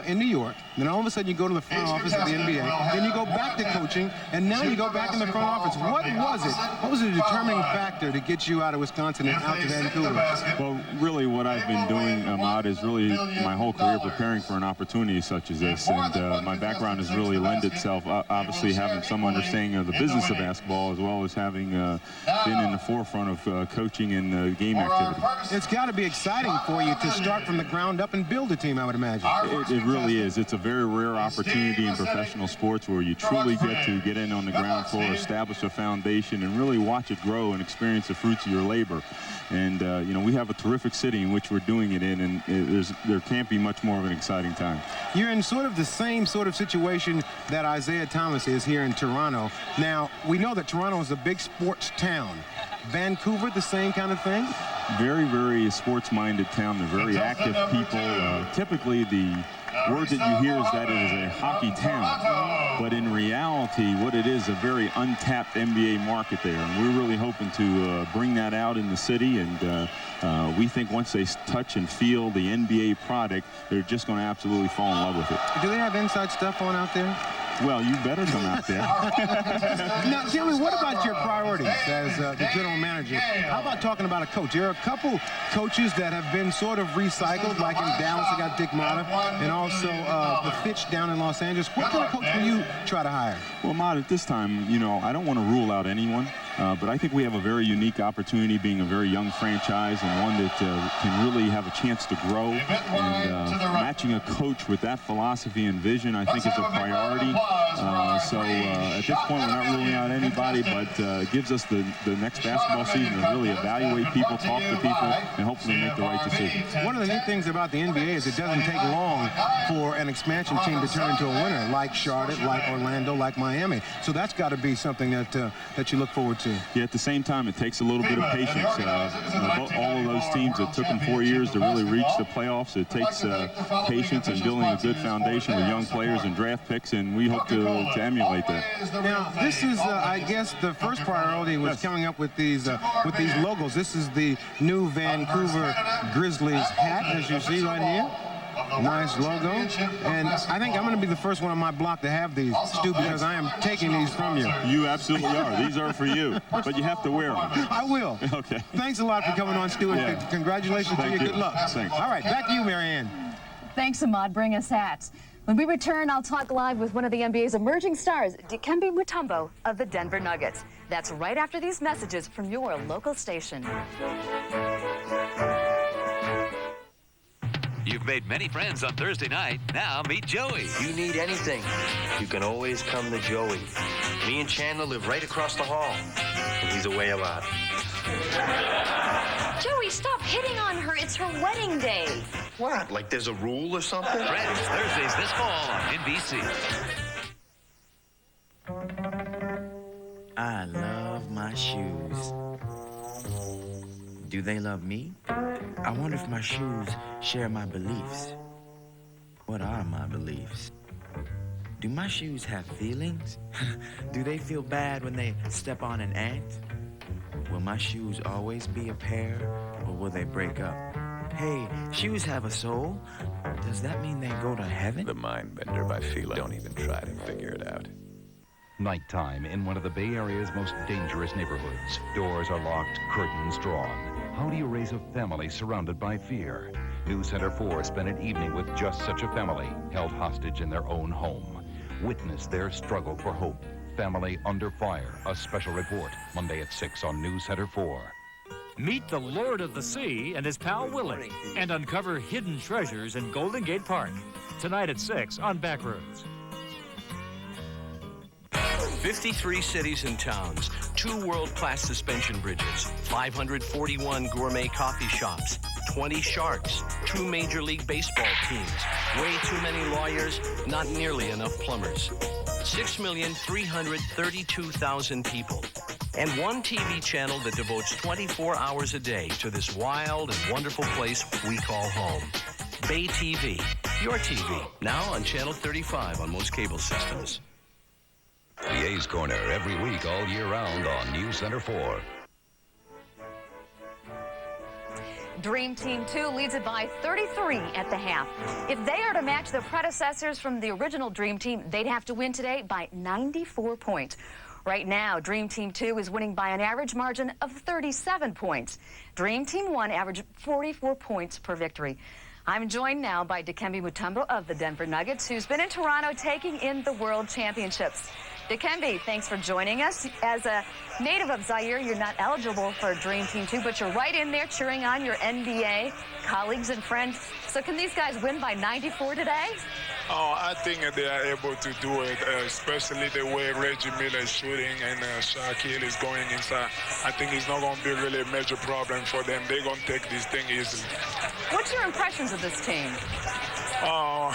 Speaker 17: in New York. Then all of a sudden you go to the front office of the NBA. Then you go back to coaching, and now you go back in the front office. What was it? What was the determining factor to get you out of Wisconsin and out to Vancouver?
Speaker 14: Well, really what I've been doing, Ahmad, is really my whole career preparing for an opportunity such as this. And my background has really lent itself, obviously having some understanding of the business of basketball, as well as having been in the forefront of coaching and game activity.
Speaker 17: It's got to be exciting for you to start from the ground up and build a team, I would imagine.
Speaker 14: It really is. It's a very rare opportunity in professional sports where you truly get to get in on the ground floor, establish a foundation, and really watch it grow and experience the fruits of your labor. And, you know, we have a terrific city in which we're doing it in, and there can't be much more of an exciting time.
Speaker 17: You're in sort of the same sort of situation that Isaiah Thomas is here in Toronto. Now, we know that Toronto is a big sports town. Vancouver, the same kind of thing?
Speaker 14: Very, very sports-minded town. They're very active people. Typically, the word that you hear is that it is a hockey town. But in reality, what it is, a very untapped NBA market there. And we're really hoping to bring that out in the city. And we think once they touch and feel the NBA product, they're just going to absolutely fall in love with it.
Speaker 17: Do they have inside stuff on out there?
Speaker 14: Well, you better come out there.
Speaker 17: Now, tell me, what about your priorities as the general manager? How about talking about a coach? There are a couple coaches that have been sort of recycled, like in Dallas, I got Dick Motta, and also the Fitch down in Los Angeles. What kind of coach will you try to hire?
Speaker 14: Well, Motta, at this time, you know, I don't want to rule out anyone. But I think we have a very unique opportunity being a very young franchise and one that can really have a chance to grow. And matching a coach with that philosophy and vision, I think, is a priority. So at this point, we're not ruling out anybody, but it gives us the next basketball season to really evaluate people, talk to people, and hopefully make the right decisions.
Speaker 17: One of the neat things about the NBA is it doesn't take long for an expansion team to turn into a winner, like Charlotte, like Orlando, like Miami. So that's got to be something that you look forward to.
Speaker 14: Yeah, at the same time, it takes a little bit of patience. All of those teams, it took them 4 years to really reach the playoffs. It takes patience and building a good foundation with young players and draft picks, and we hope to emulate that.
Speaker 17: Now, this is, I guess, the first priority was coming up with these logos. This is the new Vancouver Grizzlies hat, as you see right here. Nice logo. And I think I'm going to be the first one on my block to have these, Stu, because I am taking these from you.
Speaker 14: You absolutely are. These are for you, but you have to wear them.
Speaker 17: I will.
Speaker 14: Okay.
Speaker 17: Thanks a lot for coming on, Stu, and congratulations to you. Good luck.
Speaker 14: Thanks.
Speaker 17: All right, back to you, Marianne.
Speaker 26: Thanks, Ahmad. Bring us hats. When we return, I'll talk live with one of the NBA's emerging stars, Dikembe Mutombo of the Denver Nuggets. That's right after these messages from your local station.
Speaker 3: You've made many friends on Thursday night. Now meet Joey.
Speaker 4: You need anything, you can always come to Joey. Me and Chandler live right across the hall, and he's away a lot.
Speaker 26: Joey, stop hitting on her. It's her wedding day.
Speaker 4: What? Like there's a rule or something?
Speaker 3: Friends, Thursdays this fall on NBC.
Speaker 5: I love my shoes. Do they love me? I wonder if my shoes share my beliefs. What are my beliefs? Do my shoes have feelings? Do they feel bad when they step on an ant? Will my shoes always be a pair, or will they break up? Hey, shoes have a soul. Does that mean they go to heaven?
Speaker 7: The Mind Bender by Fila. Don't even try to figure it out.
Speaker 10: Nighttime in one of the Bay Area's most dangerous neighborhoods. Doors are locked, curtains drawn. How do you raise a family surrounded by fear? News Center 4 spent an evening with just such a family, held hostage in their own home. Witness their struggle for hope. Family under fire. A special report, Monday at 6 on News Center 4.
Speaker 15: Meet the Lord of the Sea and his pal Willie, and uncover hidden treasures in Golden Gate Park. Tonight at 6 on Backroads.
Speaker 9: 53 cities and towns, 2 world-class suspension bridges, 541 gourmet coffee shops, 20 sharks, 2 Major League Baseball teams, way too many lawyers, not nearly enough plumbers, 6,332,000 people, and 1 TV channel that devotes 24 hours a day to this wild and wonderful place we call home. Bay TV, your TV, now on Channel 35 on most cable systems.
Speaker 10: The A's Corner every week all year round on News Center 4.
Speaker 26: Dream Team 2 leads it by 33 at the half. If they are to match their predecessors from the original Dream Team, they'd have to win today by 94 points. Right now, Dream Team 2 is winning by an average margin of 37 points. Dream Team 1 averaged 44 points per victory. I'm joined now by Dikembe Mutombo of the Denver Nuggets, who's been in Toronto taking in the World Championships. Dikembe, thanks for joining us. As a native of Zaire, you're not eligible for Dream Team 2, but you're right in there cheering on your NBA colleagues and friends. So can these guys win by 94 today?
Speaker 14: Oh, I think they are able to do it, especially the way Reggie Miller is shooting and Shaq is going inside. I think it's not going to be really a major problem for them. They're going to take this thing easily.
Speaker 26: What's your impressions of this team?
Speaker 14: Oh,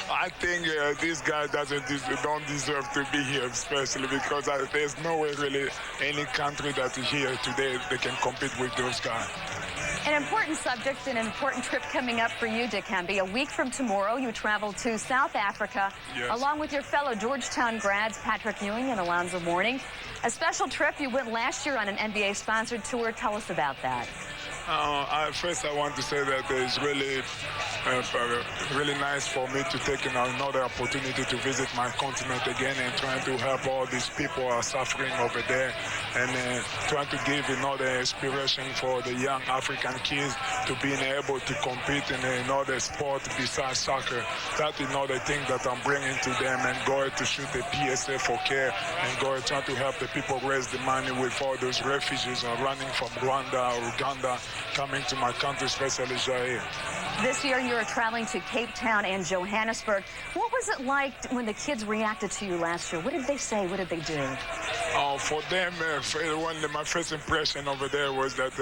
Speaker 14: I think this guy don't deserve to be here, especially because there's no way really any country that is here today they can compete with those guys.
Speaker 26: An important subject, an important trip coming up for you, Dikembe. A week from tomorrow, you travel to South Africa,
Speaker 14: yes,
Speaker 26: along with your fellow Georgetown grads, Patrick Ewing and Alonzo Mourning. A special trip. You went last year on an NBA-sponsored tour. Tell us about that.
Speaker 14: First, I want to say that it's really nice for me to take another opportunity to visit my continent again and trying to help all these people who are suffering over there and trying to give another inspiration for the young African kids to being able to compete in another sport besides soccer. That's another thing that I'm bringing to them and going to shoot the PSA for care and going trying to help the people raise the money with all those refugees running from Rwanda or Uganda coming to my country, especially Zaire.
Speaker 26: This year you are traveling to Cape Town and Johannesburg. What was it like when the kids reacted to you last year? What did they say? What did they do?
Speaker 14: For them, my first impression over there was that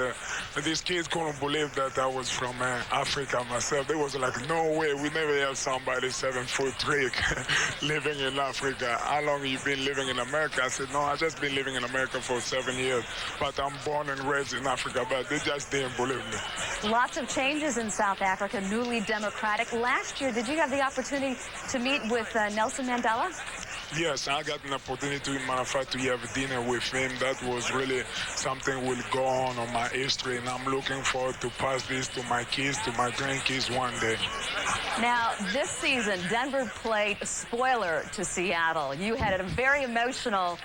Speaker 14: these kids couldn't believe that I was from Africa myself. They was like, no way, we never have somebody 7'3" living in Africa. How long have you been living in America? I said, no, I've just been living in America for 7 years, but I'm born and raised in Africa, but they just didn't believe me.
Speaker 26: Lots of changes in South Africa, newly democratic. Last year, did you have the opportunity to meet with Nelson Mandela?
Speaker 14: Yes, I got an opportunity, matter of fact, to have dinner with him. That was really something will go on my history, and I'm looking forward to pass this to my kids, to my grandkids one day.
Speaker 26: Now, this season, Denver played spoiler to Seattle. You had a very emotional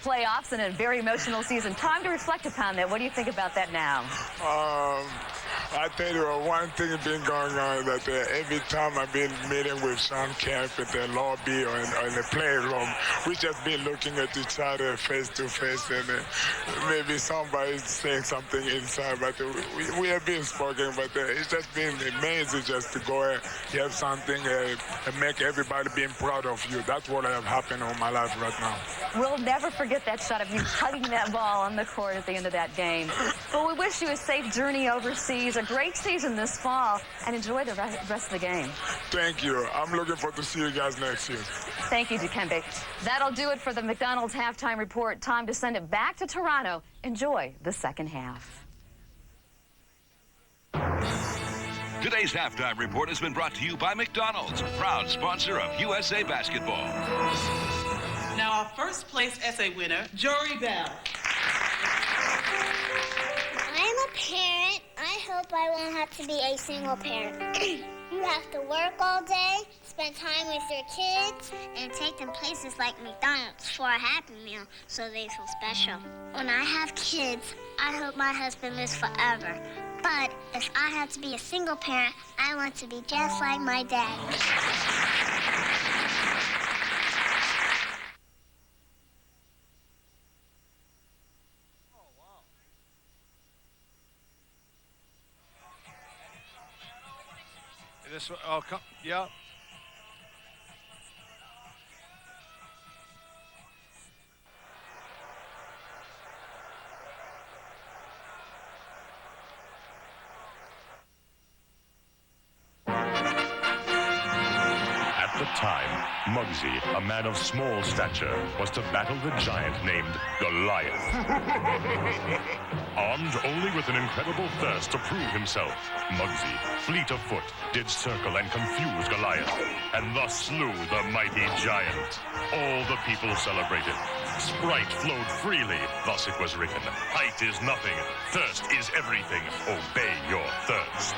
Speaker 26: playoffs and a very emotional season. Time to reflect upon that. What do you think about that now?
Speaker 14: I tell you, one thing been going on that every time I've been meeting with Sean Kemp at the lobby or in the playroom, we just been looking at each other face to face, and maybe somebody's saying something inside, but we have been spoken, but it's just been amazing just to go and have something and make everybody being proud of you. That's what have happened in my life right now.
Speaker 26: We'll never forget that shot of you hugging that ball on the court at the end of that game. Well, we wish you a safe journey overseas, a great season this fall, and enjoy the rest of the game.
Speaker 14: Thank you. I'm looking forward to see you guys next year.
Speaker 26: Thank you, Dikembe. That'll do it for the McDonald's halftime report. Time to send it back to Toronto. Enjoy the second half.
Speaker 8: Today's halftime report has been brought to you by McDonald's, proud sponsor of USA Basketball.
Speaker 27: Now our first place essay winner, Jory Bell.
Speaker 28: I'm a parent. I hope I won't have to be a single parent. You have to work all day, spend time with your kids, and take them places like McDonald's for a Happy Meal so they feel special. When I have kids, I hope my husband lives forever. But if I have to be a single parent, I want to be just like my dad.
Speaker 2: This, oh, come, yeah.
Speaker 1: time, Muggsy, a man of small stature, was to battle the giant named Goliath. Armed only with an incredible thirst to prove himself, Muggsy, fleet of foot, did circle and confuse Goliath, and thus slew the mighty giant. All the people celebrated. Sprite flowed freely, thus it was written. Height is nothing, thirst is everything. Obey your thirst.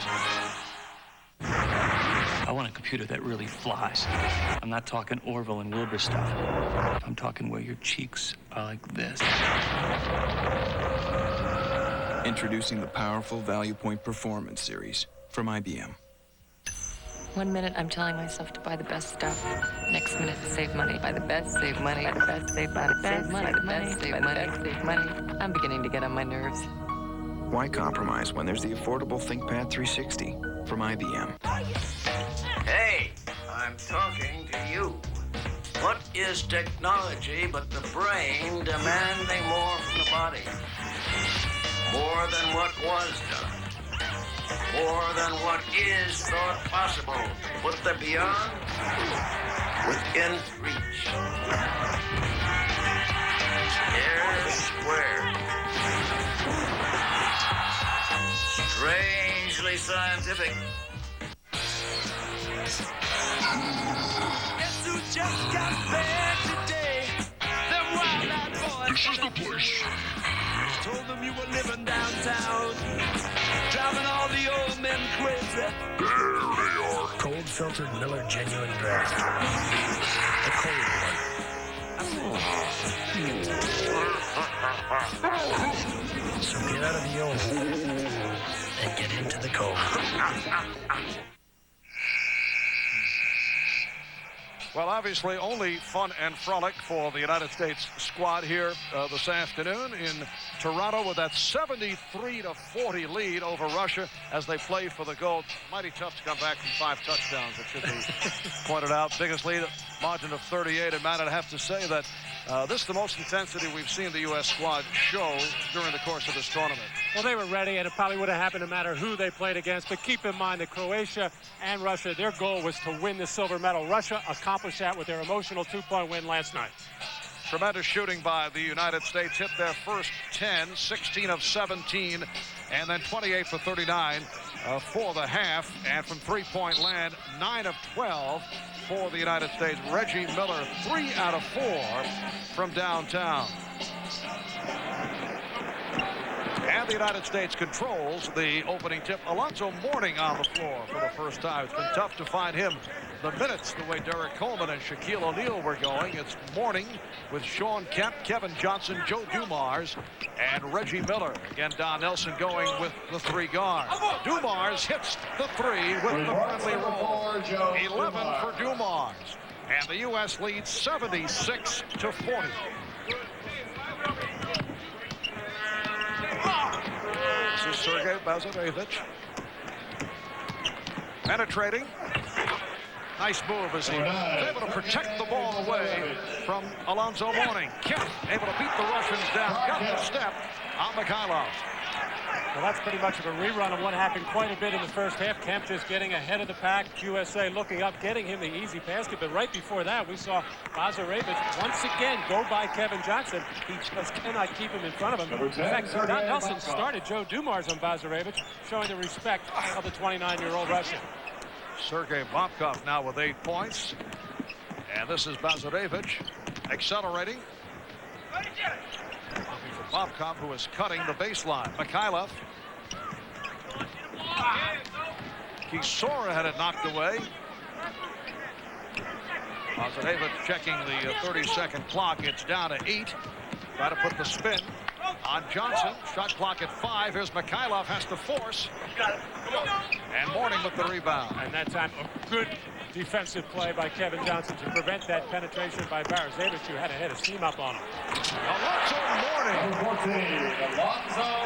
Speaker 11: I want a computer that really flies. I'm not talking Orville and Wilbur stuff. I'm talking where your cheeks are like this.
Speaker 12: Introducing the powerful Value Point Performance Series from IBM.
Speaker 13: 1 minute, I'm telling myself to buy the best stuff. Next minute, save money. Buy the best, save money. Buy the best, save money. Save money. The best, save money. Save money. I'm beginning to get on my nerves.
Speaker 12: Why compromise when there's the affordable ThinkPad 360 from IBM?
Speaker 16: Hey, I'm talking to you. What is technology but the brain demanding more from the body? More than what was done. More than what is thought possible. Put the beyond within reach. Here's where. Strangely scientific.
Speaker 20: Guess who just got back today? Them wild-eyed boys. This is the place. Told them you were living downtown, driving all the old men crazy. There they are.
Speaker 22: Cold filtered Miller Genuine Draft. The cold one. So get out of the old and get into the cold.
Speaker 2: Well, obviously, only fun and frolic for the United States squad here this afternoon in Toronto with that 73-40 lead over Russia as they play for the gold. Mighty tough to come back from 5 touchdowns, it should be pointed out. Biggest lead, margin of 38. And, Matt, I'd have to say that this is the most intensity we've seen the U.S. squad show during the course of this tournament.
Speaker 6: Well, they were ready, and it probably would have happened no matter who they played against. But keep in mind that Croatia and Russia, their goal was to win the silver medal. Russia accomplished that with their emotional 2-point win last night.
Speaker 2: Tremendous shooting by the United States. Hit their first 10, 16 of 17, and then 28 for 39 for the half. And from three-point land, 9 of 12 for the United States. Reggie Miller, 3 out of 4 from downtown. And the United States controls the opening tip. Alonzo Mourning on the floor for the first time. It's been tough to find him the minutes the way Derek Coleman and Shaquille O'Neal were going. It's Mourning with Sean Kemp, Kevin Johnson, Joe Dumars, and Reggie Miller. Again, Don Nelson going with the 3 guards. Dumars hits the 3 with the friendly roll. 11 for Dumars. And the U.S. leads 76-40. This is Sergei Bazarevich. Penetrating. Nice move as he was able to protect the ball away from Alonzo Mourning. Kemp able to beat the Russians down. Got the step on Mikhailov.
Speaker 6: Well, that's pretty much of a rerun of what happened quite a bit in the first half. Kemp just getting ahead of the pack. USA looking up, getting him the easy basket. But right before that, we saw Bazarevich once again go by Kevin Johnson. He just cannot keep him in front of him. In fact, Don Nelson started Joe Dumars on Bazarevich, showing the respect of the 29-year-old Russian.
Speaker 2: Sergei Bobkov now with 8 points. And this is Bazarevich accelerating. Looking for Bobkov, who is cutting the baseline. Mikhailov. Kisora had it knocked away. Bazarevich checking the 30-second clock. It's down to 8. Try to put the spin on Johnson. Shot clock at 5. Here's Mikhailov, has to force. And Mourning with the rebound.
Speaker 6: And that time, a good defensive play by Kevin Johnson to prevent that penetration by Bazarevich, who had a head of steam up on him.
Speaker 2: Alonzo Mourning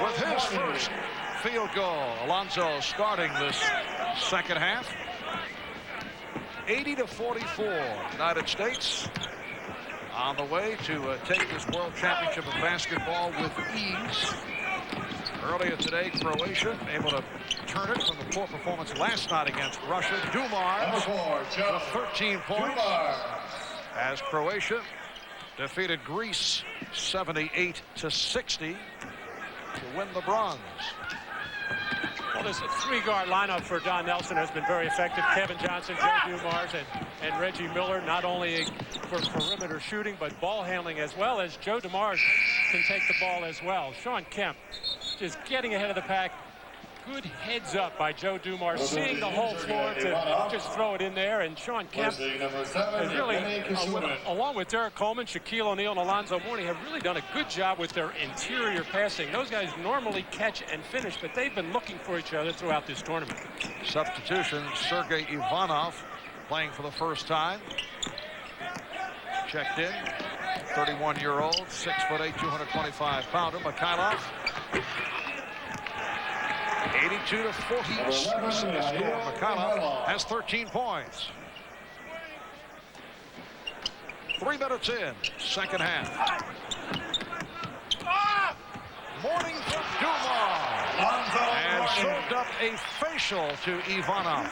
Speaker 2: with his first field goal. Alonzo starting this second half. 80-44, United States on the way to take this World Championship of Basketball with ease. Earlier today, Croatia able to
Speaker 4: turn it from the poor performance last night against Russia. Dumars with 13 points as Croatia defeated Greece 78-60 to win the bronze.
Speaker 6: Well, this three-guard lineup for Don Nelson has been very effective. Kevin Johnson, Joe Dumars, and Reggie Miller, not only for perimeter shooting, but ball handling as well. As Joe Dumars can take the ball as well. Sean Kemp just getting ahead of the pack. Good heads up by Joe Dumars, seeing the whole floor to just throw it in there. And Sean Kemp has really, along with Derek Coleman, Shaquille O'Neal, and Alonzo Mourning, have really done a good job with their interior passing. Those guys normally catch and finish, but they've been looking for each other throughout this tournament.
Speaker 4: Substitution, Sergei Ivanov playing for the first time. Checked in, 31-year-old, 6'8", 225-pounder, Mikhailov. 82-46 score. Mikhailov has 13 points. 3 minutes in, second half. Mourning from Dumars. And served up a facial to Ivanov.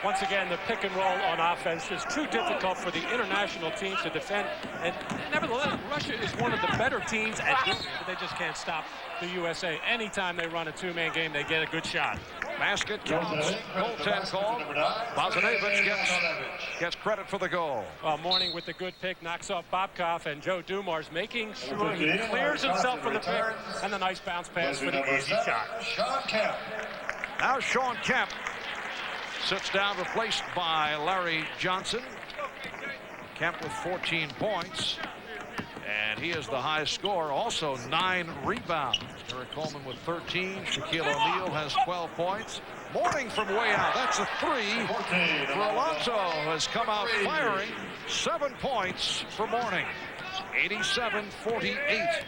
Speaker 6: Once again, the pick and roll on offense is too difficult for the international teams to defend. And nevertheless, Russia is one of the better teams at doing it, but they just can't stop the USA. Anytime they run a two-man game, they get a good shot.
Speaker 4: Basket counts. Goaltend called. vsRUSSIA gets credit for the goal.
Speaker 6: Mourning with the good pick, knocks off Bobkov, and Joe Dumars making sure he clears himself from the pick, and the nice bounce pass for the easy shot.
Speaker 4: Now Sean Kemp sits down, replaced by Larry Johnson. Kemp with 14 points. And he is the highest scorer, also 9 rebounds. Derek Coleman with 13. Shaquille O'Neal has 12 points. Mourning from way out. That's a 3 for Alonso, has come out firing. 7 points for Mourning. 87-48.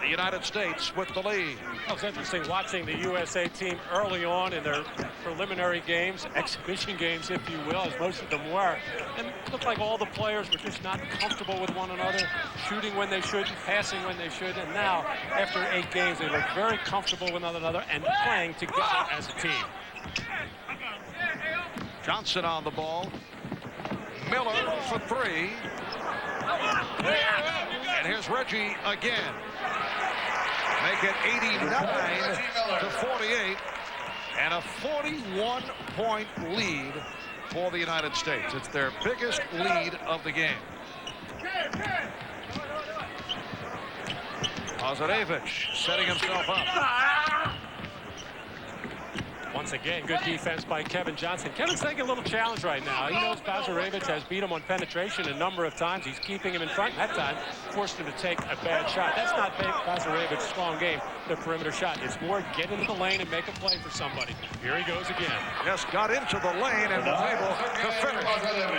Speaker 4: The United States with the lead.
Speaker 6: It was interesting watching the USA team early on in their preliminary games, exhibition games, if you will, as most of them were. And it looked like all the players were just not comfortable with one another, shooting when they shouldn't, passing when they should. And now, after 8 games, they look very comfortable with one another and playing together as a team.
Speaker 4: Johnson on the ball. Miller for 3. And here's Reggie again. Make it 89-48, and a 41-point lead for the United States. It's their biggest lead of the game. vsRUSSIA setting himself up.
Speaker 6: Once again, good defense by Kevin Johnson. Kevin's taking a little challenge right now. He knows vsRUSSIA has beat him on penetration a number of times. He's keeping him in front. That time, forced him to take a bad shot. That's not vsRUSSIA's strong game, the perimeter shot. It's more get into the lane and make a play for somebody. Here he goes again.
Speaker 4: Yes, got into the lane and was able to finish.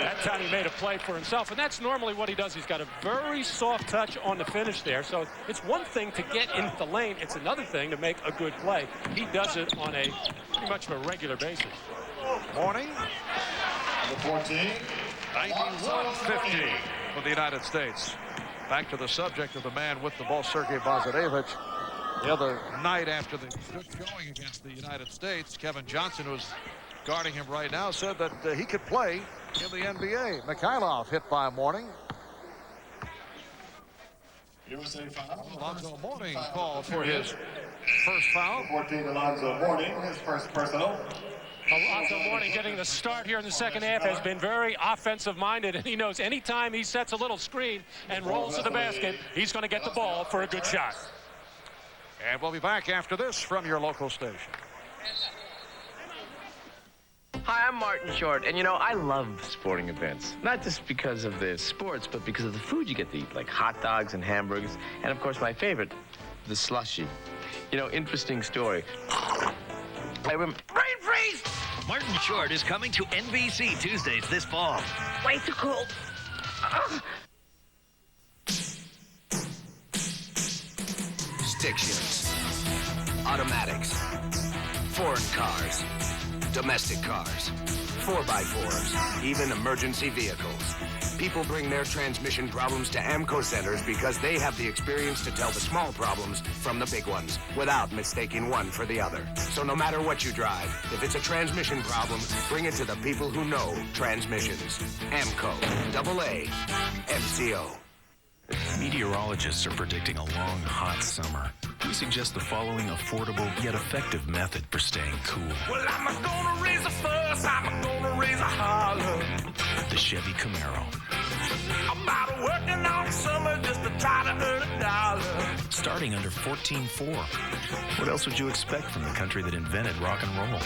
Speaker 6: That time he made a play for himself, and that's normally what he does. He's got a very soft touch on the finish there. So it's one thing to get into the lane. It's another thing to make a good play. He does it on a pretty much of a regular basis.
Speaker 4: Mourning. 14. 91-50 for the United States. Back to the subject of the man with the ball, Sergei vsRUSSIA. The other night after the good going against the United States, Kevin Johnson, who's guarding him right now, said that he could play in the NBA. Mikhailov hit by Mourning. Alonzo Mourning called for his first foul.
Speaker 17: 14, Alonzo Mourning, his first personal.
Speaker 6: Alonzo Mourning getting the start here in the second half has been very offensive-minded, and he knows anytime he sets a little screen and rolls to the basket, he's going to get the ball for a good shot.
Speaker 4: And we'll be back after this from your local station.
Speaker 18: Hi, I'm Martin Short, and you know, I love sporting events. Not just because of the sports, but because of the food you get to eat, like hot dogs and hamburgers, and of course my favorite, the slushy. You know, interesting story.
Speaker 3: Brain freeze! Martin Short is coming to NBC Tuesdays this fall.
Speaker 18: Way too cold.
Speaker 19: Stick shifts, automatics, foreign cars, domestic cars, 4x4s, even emergency vehicles. People bring their transmission problems to AMCO centers because they have the experience to tell the small problems from the big ones without mistaking one for the other. So no matter what you drive, if it's a transmission problem, bring it to the people who know transmissions. AMCO, AA, MCO.
Speaker 5: Meteorologists are predicting a long, hot summer. We suggest the following affordable yet effective method for staying cool.
Speaker 20: Well, I'm gonna raise a fuss, I'm gonna raise a holler.
Speaker 5: The Chevy Camaro.
Speaker 20: I'm about working all summer just to try to earn a dollar.
Speaker 5: Starting under $14,400. What else would you expect from the country that invented rock and roll?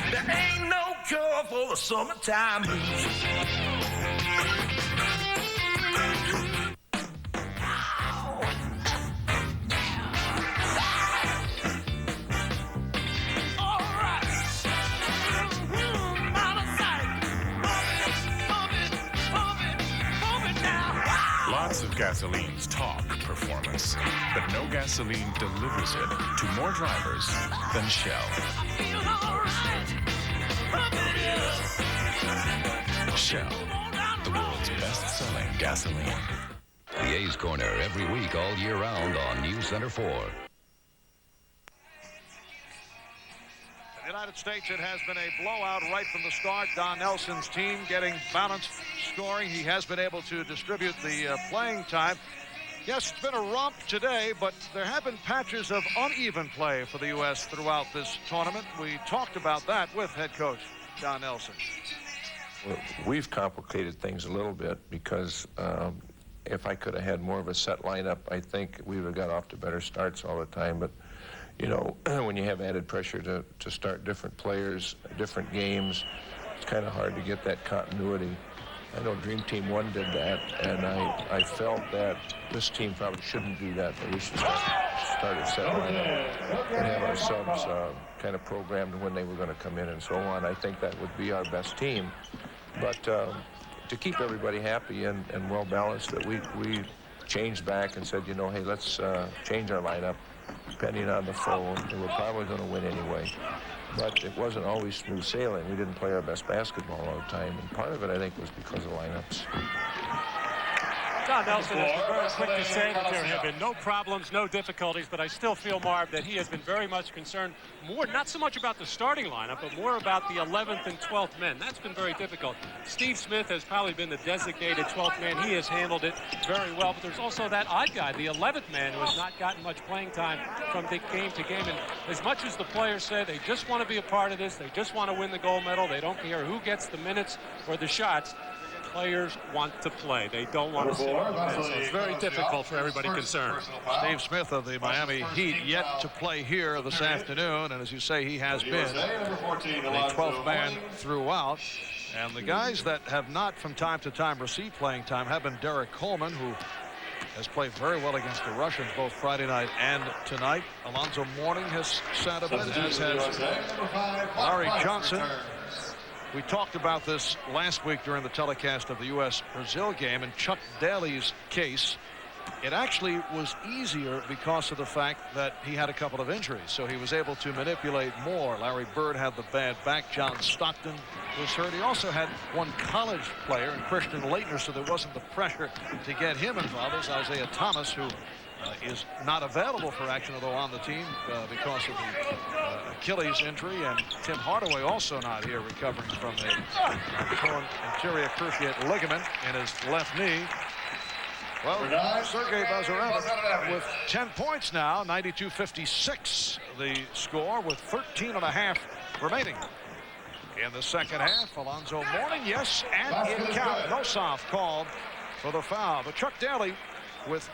Speaker 20: There ain't no cure for the summertime blues.
Speaker 7: Lots of gasolines talk performance, but no gasoline delivers it to more drivers than Shell. Shell, the world's best-selling gasoline.
Speaker 10: The A's Corner every week all year round on News Center 4.
Speaker 4: In the United States, it has been a blowout right from the start. Don Nelson's team getting balanced scoring. He has been able to distribute the playing time. Yes, it's been a romp today, but there have been patches of uneven play for the U.S. throughout this tournament. We talked about that with head coach Don Nelson.
Speaker 9: Well, we've complicated things a little bit because if I could have had more of a set lineup, I think we would have got off to better starts all the time. But you know, when you have added pressure to start different players, different games, it's kind of hard to get that continuity. I know Dream Team 1 did that, and I felt that this team probably shouldn't do that, but we should start a set lineup and have our subs kind of programmed when they were going to come in and so on. I think that would be our best team. But to keep everybody happy and well balanced, that we changed back and said, you know, hey, let's change our lineup. Depending on the phone, and we're probably going to win anyway. But it wasn't always smooth sailing. We didn't play our best basketball all the time, and part of it, I think, was because of lineups.
Speaker 6: Don Nelson has been very quick to say that there have been no problems, no difficulties, but I still feel, Marv, that he has been very much concerned more, not so much about the starting lineup, but more about the 11th and 12th men. That's been very difficult. Steve Smith has probably been the designated 12th man. He has handled it very well, but there's also that odd guy, the 11th man, who has not gotten much playing time from game to game. And as much as the players say they just want to be a part of this, they just want to win the gold medal, they don't care who gets the minutes or the shots, players want to play. They don't want to sit on the bench. So it's very difficult for everybody concerned.
Speaker 4: Steve Smith of the Miami Heat yet to play here this afternoon, and as you say, he has been the 12th man throughout. And the guys that have not from time to time received playing time have been Derek Coleman, who has played very well against the Russians both Friday night and tonight. Alonzo Mourning has sat a bit, as has Larry Johnson. We talked about this last week during the telecast of the U.S.-Brazil game. In Chuck Daly's case, it actually was easier because of the fact that he had a couple of injuries, so he was able to manipulate more. Larry Bird had the bad back. John Stockton was hurt. He also had one college player, and Christian Laettner, so there wasn't the pressure to get him involved. There's Isaiah Thomas, who is not available for action, although on the team because of the Achilles injury, and Tim Hardaway also not here, recovering from a torn anterior cruciate ligament in his left knee. Well, Sergei Bazarev with 10 points now, 92-56 the score, with 13.5 remaining in the second half. Alonzo Mourning, yes, and it count. Nosov called for the foul, but Chuck Daly, with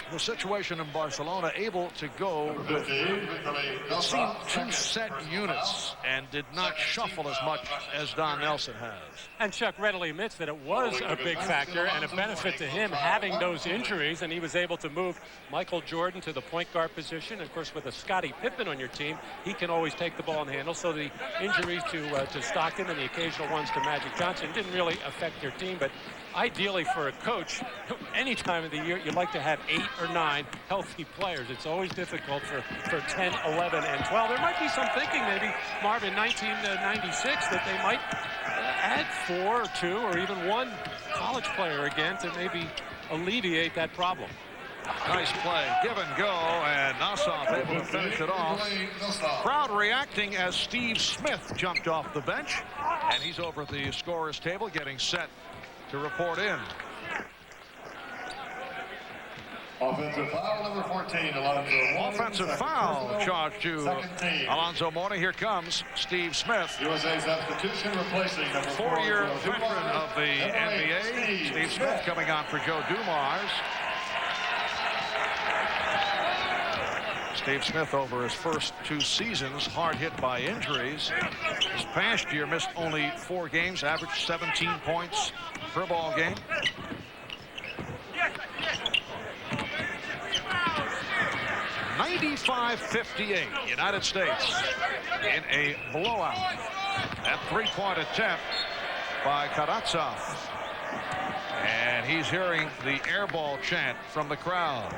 Speaker 4: the situation in Barcelona, able to go with, it seemed, 2 set units and did not shuffle as much as Don Nelson has.
Speaker 6: And Chuck readily admits that it was a big factor and a benefit to him having those injuries, and he was able to move Michael Jordan to the point guard position. Of course, with a Scottie Pippen on your team, he can always take the ball and handle. So the injuries to Stockton and the occasional ones to Magic Johnson didn't really affect your team, but ideally for a coach, any time of the year, you'd like to have 8 or 9 healthy players. It's always difficult for 10, 11, and 12. There might be some thinking maybe, Marv, in 1996 that they might add 4 or 2 or even 1 college player again to maybe alleviate that problem.
Speaker 4: Nice play, give and go, and Nossoff able to finish it off. Crowd reacting as Steve Smith jumped off the bench, and he's over at the scorer's table getting set to report in.
Speaker 17: Offensive foul number 14, Alonzo Mourning.
Speaker 4: Offensive foul charged to Alonzo Mourning. Here comes Steve Smith.
Speaker 17: USA substitution replacing number 4.
Speaker 4: 4-year veteran of the NBA. Steve Smith coming on for Joe Dumars. Steve Smith, over his first 2 seasons, hard hit by injuries. This past year missed only 4 games, averaged 17 points per ball game. (95-58) United States in a blowout. That 3-point attempt by Karatsev. And he's hearing the air ball chant from the crowd.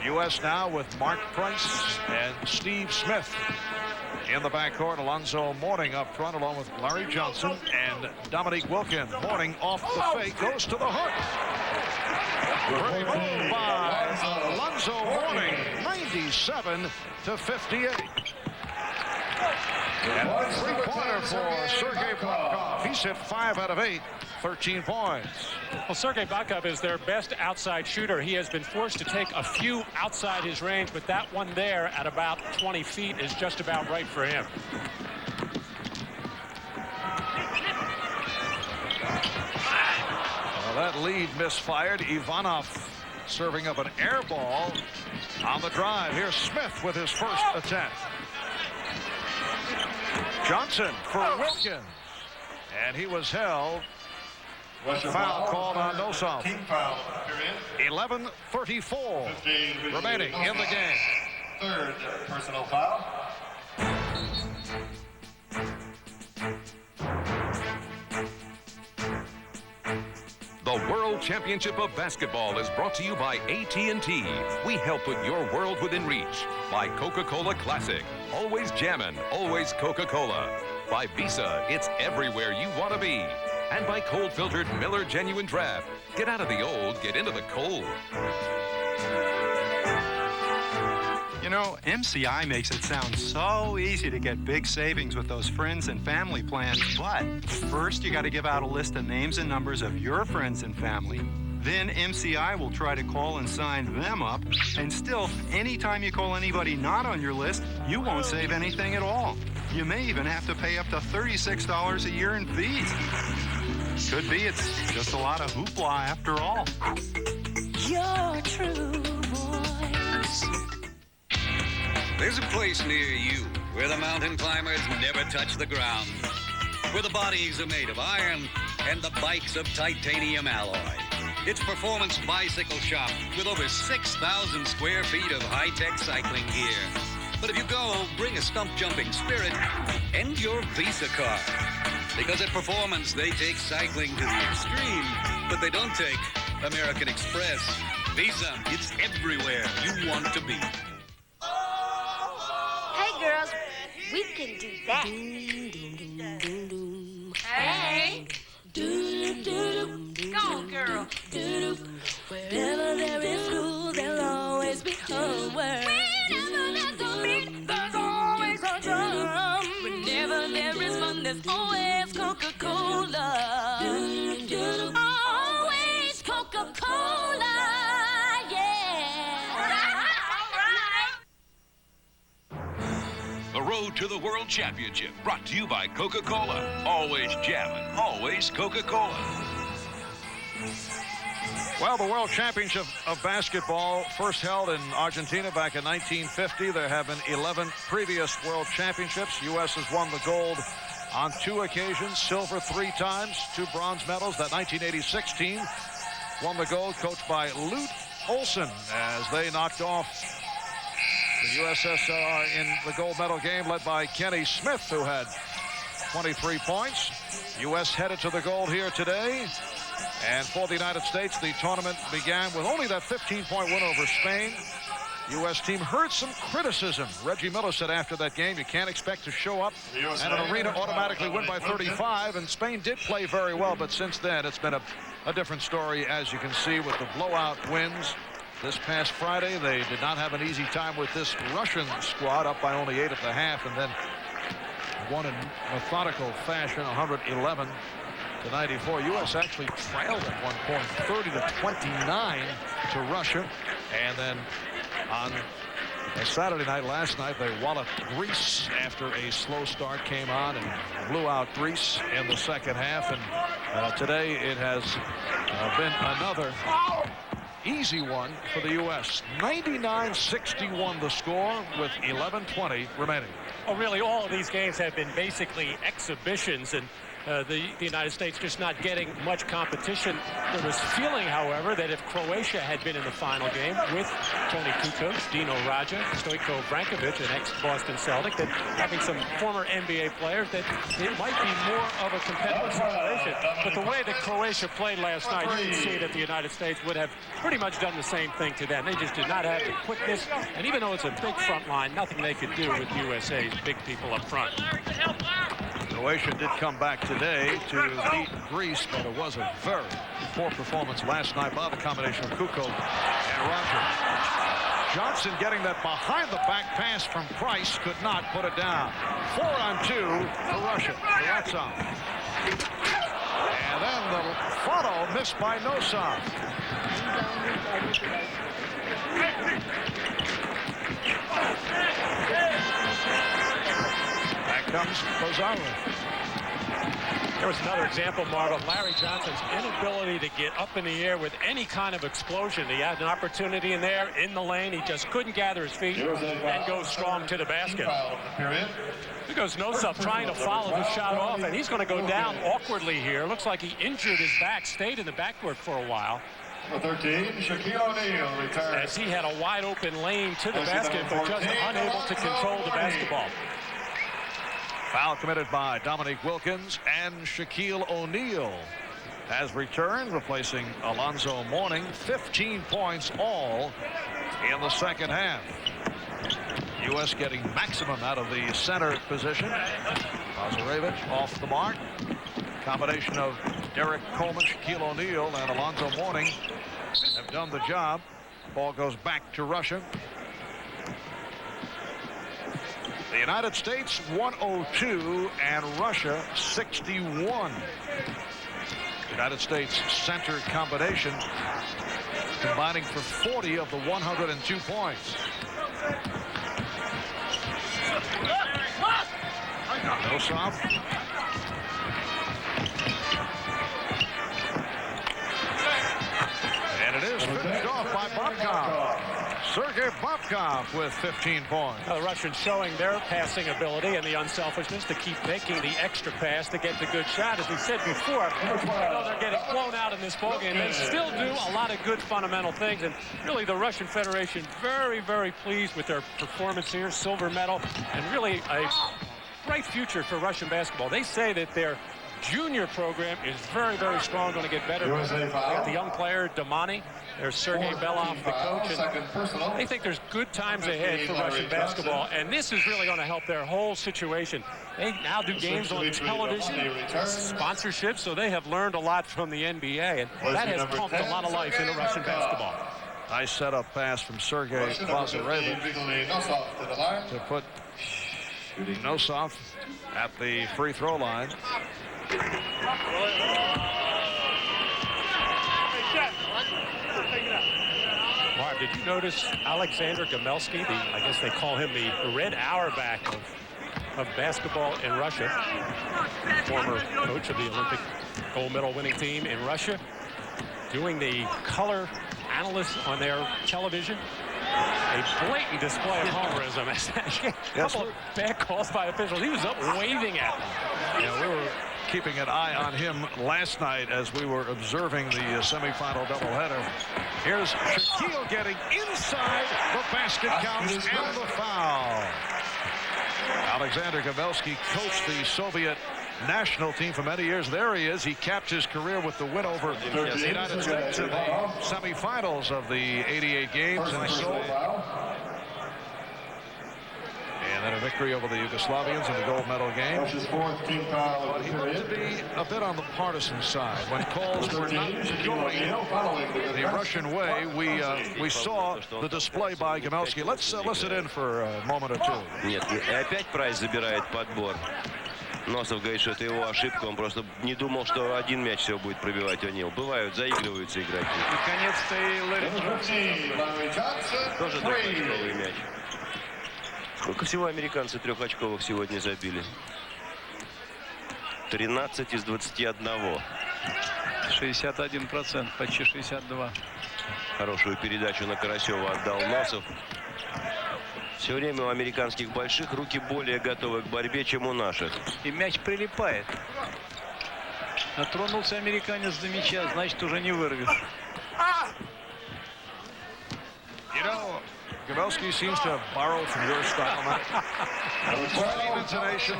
Speaker 4: U.S. now with Mark Price and Steve Smith in the backcourt. Alonzo Mourning up front along with Larry Johnson and Dominique Wilkins. Mourning off the fake, goes to the hook. Great move by Alonzo Mourning, 97-58. And a 3-pointer for Sergei Bubkov. He's hit 5 out of 8, 13 points.
Speaker 6: Well, Sergei Bubkov is their best outside shooter. He has been forced to take a few outside his range, but that one there at about 20 feet is just about right for him.
Speaker 4: Well, that lead misfired. Ivanov serving up an air ball on the drive. Here's Smith with his first attempt. Johnson for Wilkins, and he was held. Foul called on Nossoff. 11:34 remaining in the game.
Speaker 17: 3rd personal foul.
Speaker 8: The World Championship of Basketball is brought to you by AT&T. We help put your world within reach. By Coca-Cola Classic. Always jammin', always Coca-Cola. By Visa, it's everywhere you want to be. And by cold-filtered Miller Genuine Draft. Get out of the old, get into the cold.
Speaker 14: You know, MCI makes it sound so easy to get big savings with those friends and family plans, but first you got to give out a list of names and numbers of your friends and family. Then MCI will try to call and sign them up, and still, anytime you call anybody not on your list, you won't save anything at all. You may even have to pay up to $36 a year in fees. Could be it's just a lot of hoopla after all.
Speaker 15: Your true voice.
Speaker 21: There's a place near you where the mountain climbers never touch the ground, where the bodies are made of iron and the bikes of titanium alloy. It's Performance Bicycle Shop with over 6,000 square feet of high-tech cycling gear. But if you go, bring a stump-jumping spirit and your Visa card. Because at Performance, they take cycling to the extreme, but they don't take American Express. Visa, it's everywhere you want to be.
Speaker 28: Hey, girls, we can do that. Hey.
Speaker 15: Go on, girl. Wherever there is school, there'll always be homework. Whenever there's a beat, there's always a drum. Whenever there is fun, there's always Coca-Cola. Always Coca-Cola, yeah. All right.
Speaker 8: The road to the World Championship, brought to you by Coca-Cola. Always jammin', always Coca-Cola.
Speaker 4: Well, the World Championship of Basketball, first held in Argentina back in 1950. There have been 11 previous World Championships. U.S. has won the gold on 2 occasions, silver 3 times, 2 bronze medals. That 1986 team won the gold, coached by Lute Olson, as they knocked off the USSR in the gold medal game, led by Kenny Smith, who had 23 points. U.S. headed to the gold here today. And for the United States, the tournament began with only that 15-point win over Spain. U.S. team heard some criticism. Reggie Miller said after that game, you can't expect to show up and an arena automatically win by 35, and Spain did play very well, but since then it's been a different story, as you can see, with the blowout wins. This past Friday, they did not have an easy time with this Russian squad, up by only 8 at the half, and then won in methodical fashion, 111 to 94. U.S. actually trailed at one point, 30 to 29 to Russia, and then on a Saturday night, last night, they walloped Greece after a slow start came on and blew out Greece in the second half, and today it has been another easy one for the U.S. 99-61 the score with 11:20 remaining.
Speaker 1: Well, really, all of these games have been basically exhibitions, and the United States just not getting much competition. There was feeling, however, that if Croatia had been in the final game with Toni Kukoc, Dino Radja, Stojko Brankovic, an ex-Boston Celtic, that having some former NBA players, that it might be more of a competitive situation. But the way that Croatia played last night, you can see that the United States would have pretty much done the same thing to them. They just did not have the quickness, and even though it's a big front line, nothing they could do with USA's big people up front.
Speaker 4: Croatia did come back today to beat Greece, but it was a very poor performance last night by the combination of Kukoc and Radja. Johnson getting that behind-the-back pass from Price, could not put it down. 4-on-2 for Russia. Karatsev. And then the follow missed by Nosov. Back comes Pizarro.
Speaker 1: There was another example, Marv, of Larry Johnson's inability to get up in the air with any kind of explosion. He had an opportunity in there, in the lane. He just couldn't gather his feet and go strong to the basket. Here goes Nosov trying to follow the shot off, and he's going to go down awkwardly here. Looks like he injured his back, stayed in the backcourt for a while.
Speaker 17: Number 13, Shaquille O'Neal returns.
Speaker 1: As he had a wide open lane to the basket, but just unable to control the basketball.
Speaker 4: Foul committed by Dominique Wilkins, and Shaquille O'Neal has returned, replacing Alonzo Mourning. 15 points all in the second half. U.S. getting maximum out of the center position. Lazarevic off the mark. Combination of Derek Coleman, Shaquille O'Neal, and Alonzo Mourning have done the job. Ball goes back to Russia. The United States 102 and Russia 61. United States center combination combining for 40 of the 102 points. Nosov. And it is finished off by Bobkov. Sergei Bobkov with 15 points.
Speaker 1: The Russians showing their passing ability and the unselfishness to keep making the extra pass to get the good shot. As we said before, they're getting blown out in this ballgame. They still do a lot of good fundamental things, and really the Russian Federation very, very pleased with their performance here. Silver medal, and really a bright future for Russian basketball. They say that their junior program is very, very strong, going to get better. They got the young player, Damani. There's Sergei Belov, the coach. And they think there's good times ahead for Russian basketball, and this is really going to help their whole situation. They now do games on television, sponsorships, so they have learned a lot from the NBA, and that has pumped a lot of life into Russian basketball.
Speaker 4: Nice setup pass from Sergei Lazarevic to put Nosov at the free throw line.
Speaker 1: Mark, did you notice Alexander Gamelski, I guess they call him the Red Auerbach of basketball in Russia, former coach of the Olympic gold medal winning team in Russia, doing the color analysts on their television. A blatant display of homerism. A couple of bad calls by officials. He was up waving at them.
Speaker 4: Yeah, we were keeping an eye on him last night as we were observing the semifinal doubleheader. Here's Shaquille getting inside the basket counts and the foul. Alexander Gamelski coached the Soviet national team for many years. There he is. He capped his career with the win over the United States in the semifinals of the '88 games in Seoul. victory over the Yugoslavians in the gold medal game. But he looked to be a bit on the partisan side. When calls were not going the Russian way, we saw the display by Gamelski. Let's listen in for a moment or two.
Speaker 11: Нет, и опять Прайс забирает подбор. Носов говорит, что это его ошибка. Он просто не думал, что один мяч всего будет пробивать О'Нил. Бывают, заигрываются игроки.
Speaker 14: Наконец-то и Ларри
Speaker 11: тоже трехочковый мяч. Сколько всего американцы трехочковых сегодня забили? 13 из 21.
Speaker 14: 61%, почти 62%.
Speaker 11: Хорошую передачу на Карасева отдал Носов. Все время у американских больших руки более готовы к борьбе, чем у наших.
Speaker 14: И мяч прилипает. Дотронулся американец до мяча, значит, уже не вырвешь.
Speaker 4: You know, Gamelski seems to have borrowed from your style, man. Intonation,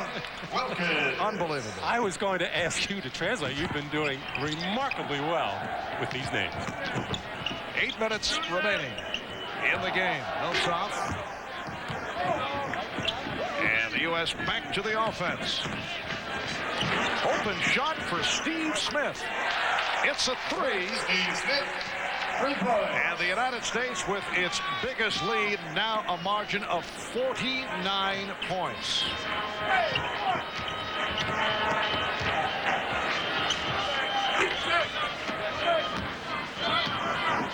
Speaker 4: unbelievable.
Speaker 6: I was going to ask you to translate. You've been doing remarkably well with these names.
Speaker 4: 8 minutes remaining in the game. Millsop. And the U.S. back to the offense. Open shot for Steve Smith. It's a three.
Speaker 17: Steve Smith.
Speaker 4: And the United States with its biggest lead, now a margin of 49 points.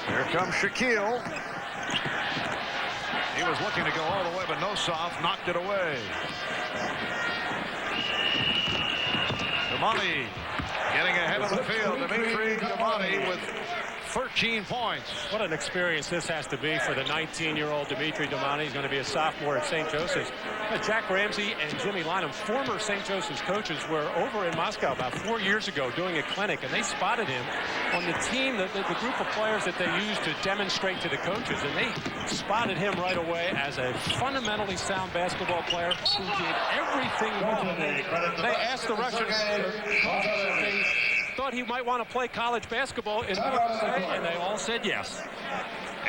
Speaker 4: Here comes Shaquille. He was looking to go all the way, but Nosov knocked it away. Dumars getting ahead of the field. Dimitri Dumars with 13 points.
Speaker 6: What an experience this has to be for the 19-year-old Dimitri Dumars. He's going to be a sophomore at St. Joseph's. Jack Ramsey and Jimmy Lynham, former St. Joseph's coaches, were over in Moscow about 4 years ago doing a clinic, and they spotted him on the team, the group of players that they used to demonstrate to the coaches, and they spotted him right away as a fundamentally sound basketball player who did everything well. They asked the Russian if they thought he might want to play college basketball in the USA, and they all said yes.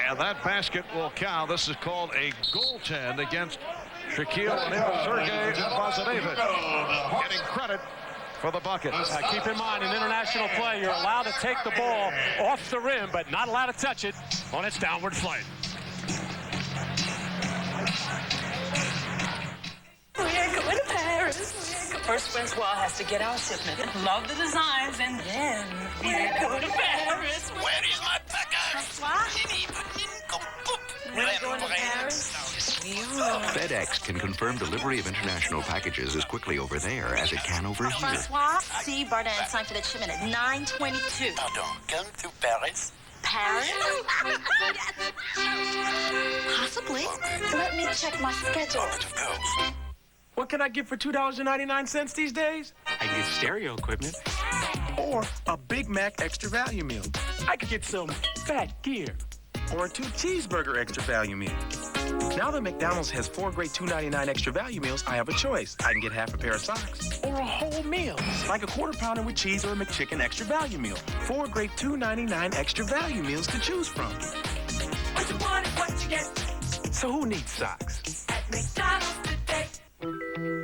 Speaker 4: And that basket will count. This is called a goaltend against Shaquille O'Neal. Sergei Vasilevich getting credit for the bucket.
Speaker 6: Keep in mind, in international play, you're allowed to take the ball off the rim, but not allowed to touch it on its downward flight.
Speaker 15: We're going to Paris. First, Francois has to get our shipment. Love the designs, and then we're going to Paris.
Speaker 20: Where is my
Speaker 15: Francois? We're going to Paris.
Speaker 12: FedEx can confirm delivery of international packages as quickly over there as it can over here.
Speaker 15: Francois, see Barnett signed for the shipment at 9:22.
Speaker 20: Pardon, going to Paris?
Speaker 15: Paris? Possibly. Let me check my schedule.
Speaker 13: What can I get for $2.99 these days?
Speaker 23: I can get stereo equipment.
Speaker 13: Or a Big Mac extra value meal.
Speaker 23: I could get some fat gear.
Speaker 13: Or a 2 cheeseburger extra value meal. Now that McDonald's has 4 great $2.99 extra value meals, I have a choice. I can get half a pair of socks.
Speaker 23: Or a whole meal.
Speaker 13: Like a quarter pounder with cheese or a McChicken extra value meal. 4 great $2.99 extra value meals to choose from.
Speaker 15: What you want is what you get.
Speaker 13: So who needs socks?
Speaker 15: At McDonald's today.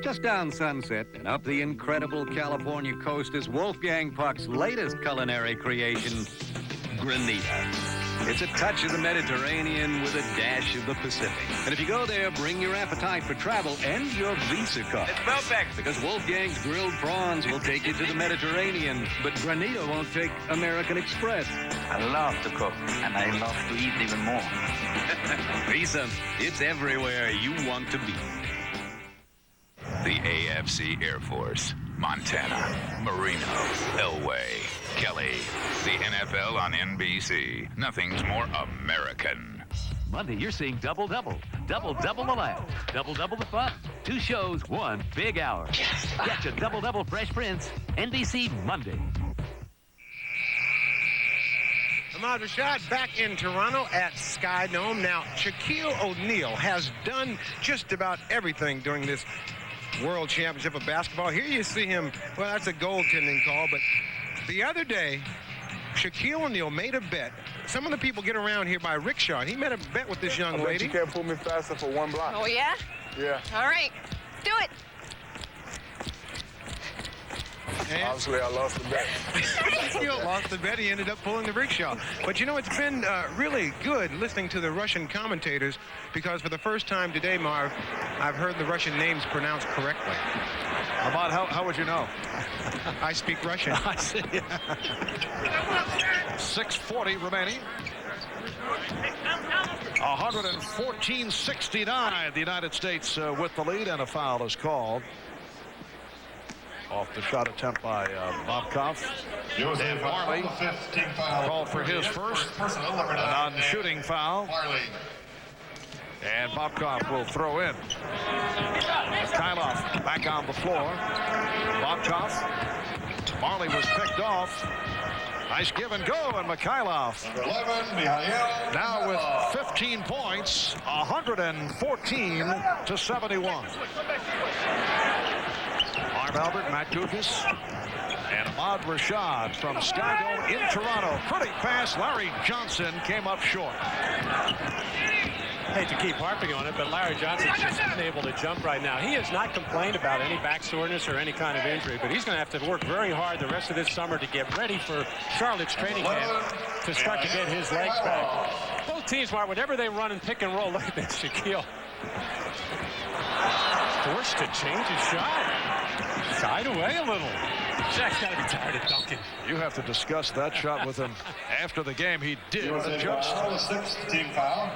Speaker 24: Just down Sunset and up the incredible California coast is Wolfgang Puck's latest culinary creation, granita. It's a touch of the Mediterranean with a dash of the Pacific. And if you go there, bring your appetite for travel and your Visa card.
Speaker 20: It's Melbeck.
Speaker 24: Because Wolfgang's grilled prawns will take you to the Mediterranean, but granita won't take American Express.
Speaker 25: I love to cook, and I love to eat even more.
Speaker 24: Visa, it's everywhere you want to be.
Speaker 26: The AFC Air Force, Montana, Marino, Elway, Kelly. The NFL on NBC. Nothing's more American.
Speaker 27: Monday, you're seeing double-double. Double-double the laugh. Double-double the fun. 2 shows, 1 big hour. Get your double-double Fresh Prince. NBC Monday.
Speaker 29: Ahmad Rashad back in Toronto at Sky Dome. Now, Shaquille O'Neal has done just about everything during this World Championship of Basketball. Here you see him, well, that's a goaltending call, but the other day, Shaquille O'Neal made a bet. Some of the people get around here by rickshaw. He made a bet with this young lady.
Speaker 30: You can't pull me faster for 1 block.
Speaker 15: Oh, yeah?
Speaker 2: Yeah.
Speaker 3: All right, do it.
Speaker 2: And obviously, I lost the bet.
Speaker 29: Shaquille lost the bet. He ended up pulling the rickshaw. But you know, it's been really good listening to the Russian commentators because for the first time today, Marv, I've heard the Russian names pronounced correctly.
Speaker 4: Ahmad, how would you know?
Speaker 29: I speak Russian.
Speaker 4: I see. 6:40 remaining. 114-69. The United States with the lead, and a foul is called. Off the shot attempt by Bobkov. Dan Marley called for his first. A non-shooting foul. And Bobkov will throw in. Mikhailov back on the floor. Bobkov. Marley was picked off. Nice give and go, and Mikhailov now with 15 points, 114-71. Marv Albert, Matt Dukas, and Ahmad Rashad from Skydome in Toronto. Pretty pass. Larry Johnson came up short.
Speaker 6: I hate to keep harping on it, but Larry Johnson's just unable to jump right now. He has not complained about any back soreness or any kind of injury, but he's going to have to work very hard the rest of this summer to get ready for Charlotte's training camp to start to get his legs back. Both teams, Mark, whenever they run and pick and roll, look at this, Shaquille. Forced to change his shot. Shied away a little. Shaq's got to be tired of dunking.
Speaker 4: You have to discuss that shot with him after the game. He did adjust.
Speaker 17: team foul.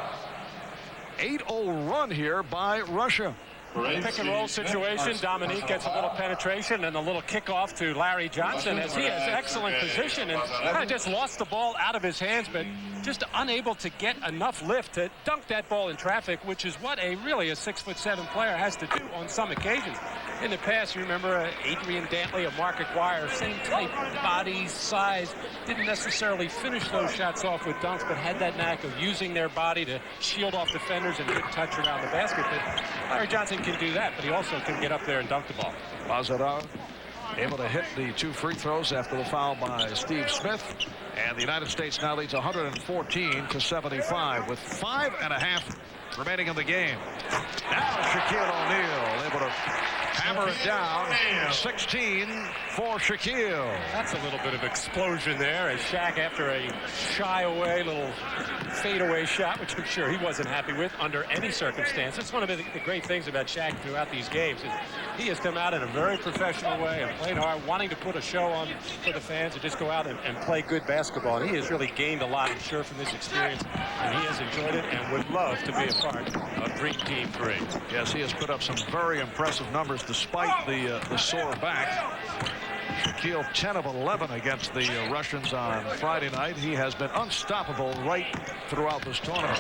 Speaker 4: 8-0 run here by Russia.
Speaker 6: Pick and roll situation. Dominique gets a little penetration and a little kickoff to Larry Johnson as he has excellent position and kind of just lost the ball out of his hands, but just unable to get enough lift to dunk that ball in traffic, which is what really a 6'7" player has to do on some occasions. In the past, you remember Adrian Dantley, a Mark Aguirre, same type, body, size, didn't necessarily finish those shots off with dunks, but had that knack of using their body to shield off defenders and good touch around the basket. But Larry Johnson can do that, but he also can get up there and dunk the ball.
Speaker 4: Lazarov able to hit the 2 free throws after the foul by Steve Smith. And the United States now leads 114-75 with 5.5 remaining in the game. Now Shaquille O'Neal able to hammer it down. 16 for Shaquille.
Speaker 6: That's a little bit of explosion there as Shaq, after a shy away, little fadeaway shot, which I'm sure he wasn't happy with under any circumstance. It's one of the great things about Shaq throughout these games is he has come out in a very professional way and played hard, wanting to put a show on for the fans and just go out and play good basketball. And he has really gained a lot, I'm sure, from this experience, and he has enjoyed it and would love to be a part of Dream Team 3.
Speaker 4: Yes, he has put up some very impressive numbers despite the sore back. Shaquille 10 of 11 against the Russians on Friday night. He has been unstoppable right throughout this tournament.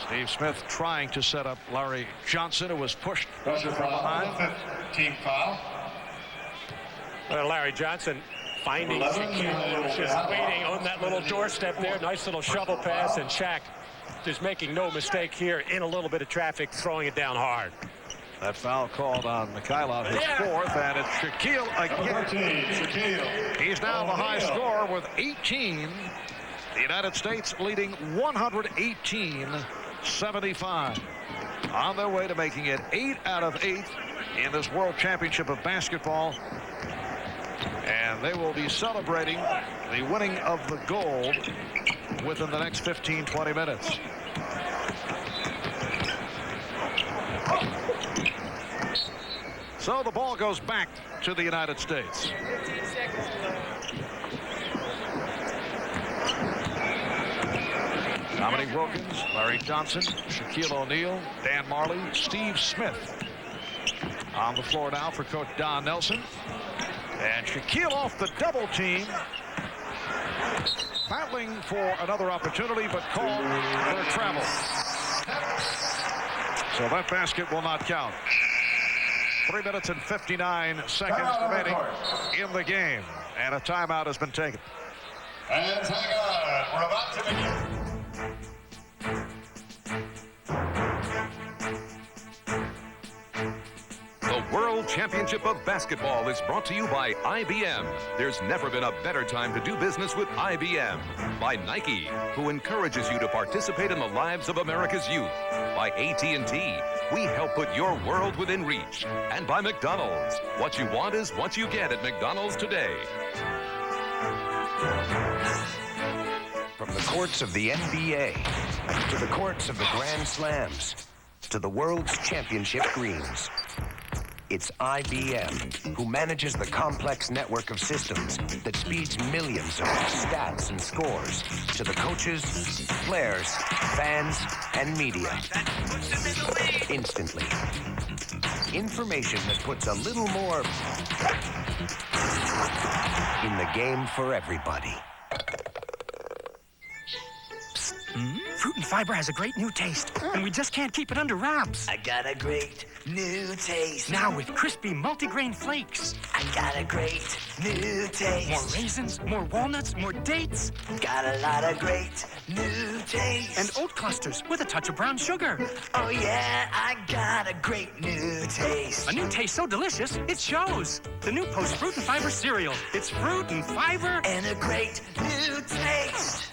Speaker 4: Steve Smith trying to set up Larry Johnson, who was pushed from behind.
Speaker 17: Team foul.
Speaker 6: Well, Larry Johnson finding Shaquille, just waiting on that little doorstep there. Nice little shovel pass, and Shaq just making no mistake here in a little bit of traffic, throwing it down hard.
Speaker 4: That foul called on Mikhailov, his fourth, and it's Shaquille again. He's now the high scorer with 18. The United States leading 118-75. On their way to making it 8 out of 8 in this World Championship of Basketball. And they will be celebrating the winning of the gold within the next 15-20 minutes. So the ball goes back to the United States. Dominique Wilkins, Larry Johnson, Shaquille O'Neal, Dan Marley, Steve Smith. On the floor now for Coach Don Nelson. And Shaquille off the double team. Battling for another opportunity, but called for travel. So that basket will not count. 3 minutes and 59 seconds remaining in the game. And a timeout has been taken.
Speaker 17: And timeout. We're about to begin.
Speaker 8: The World World Championship of Basketball is brought to you by IBM. There's never been a better time to do business with IBM. By Nike, who encourages you to participate in the lives of America's youth. By AT&T, we help put your world within reach. And by McDonald's, what you want is what you get at McDonald's today.
Speaker 3: From the courts of the NBA, to the courts of the Grand Slams, to the World's Championship greens. It's IBM who manages the complex network of systems that speeds millions of stats and scores to the coaches, players, fans, and media. Instantly. Information that puts a little more in the game for everybody.
Speaker 5: Fruit and Fiber has a great new taste, and we just can't keep it under wraps.
Speaker 7: I got a great new taste.
Speaker 5: Now with crispy multigrain flakes.
Speaker 7: I got a great new taste.
Speaker 5: More raisins, more walnuts, more dates.
Speaker 7: Got a lot of great new taste.
Speaker 5: And oat clusters with a touch of brown sugar.
Speaker 7: Oh yeah, I got a great new taste.
Speaker 5: A new taste so delicious, it shows. The new Post Fruit and Fiber cereal. It's fruit and fiber.
Speaker 7: And a great new taste.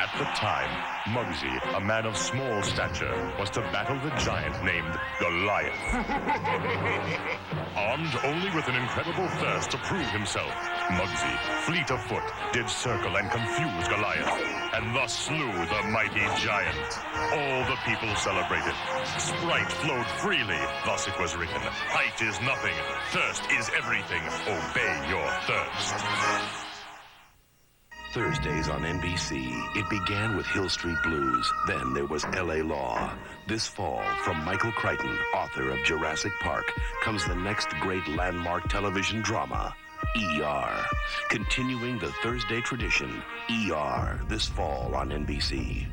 Speaker 9: At the time, Muggsy, a man of small stature, was to battle the giant named Goliath. Armed only with an incredible thirst to prove himself, Muggsy, fleet of foot, did circle and confuse Goliath, and thus slew the mighty giant. All the people celebrated. Sprite flowed freely, thus it was written. Height is nothing, thirst is everything. Obey your thirst.
Speaker 10: Thursdays on NBC, it began with Hill Street Blues. Then there was L.A. Law. This fall, from Michael Crichton, author of Jurassic Park, comes the next great landmark television drama, ER. Continuing the Thursday tradition, ER, this fall on NBC.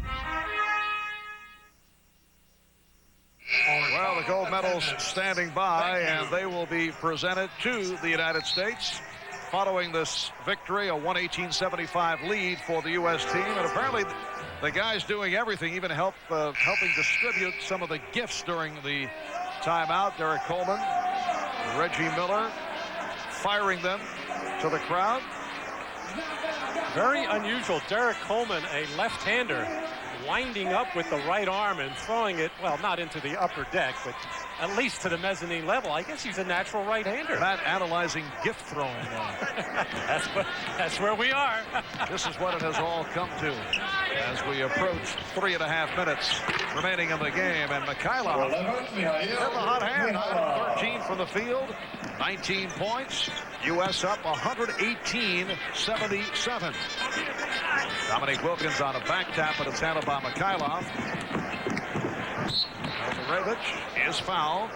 Speaker 4: Well, the gold medals standing by, and they will be presented to the United States. Following this victory, a 118-75 lead for the U.S. team. And apparently the guys doing everything, even helping distribute some of the gifts during the timeout. Derek Coleman, Reggie Miller, firing them to the crowd.
Speaker 6: Very unusual. Derek Coleman, a left-hander, winding up with the right arm and throwing it, well, not into the upper deck, but at least to the mezzanine level. I guess he's a natural right-hander.
Speaker 4: Not analyzing gift throwing.
Speaker 6: That's where we are.
Speaker 4: This is what it has all come to as we approach 3.5 minutes remaining in the game. And Mikhailov in the hot hand, 13 from the field, 19 points. U.S. up 118-77. Dominique Wilkins on a back tap, but it's handled by Mikhailov. Revich is fouled.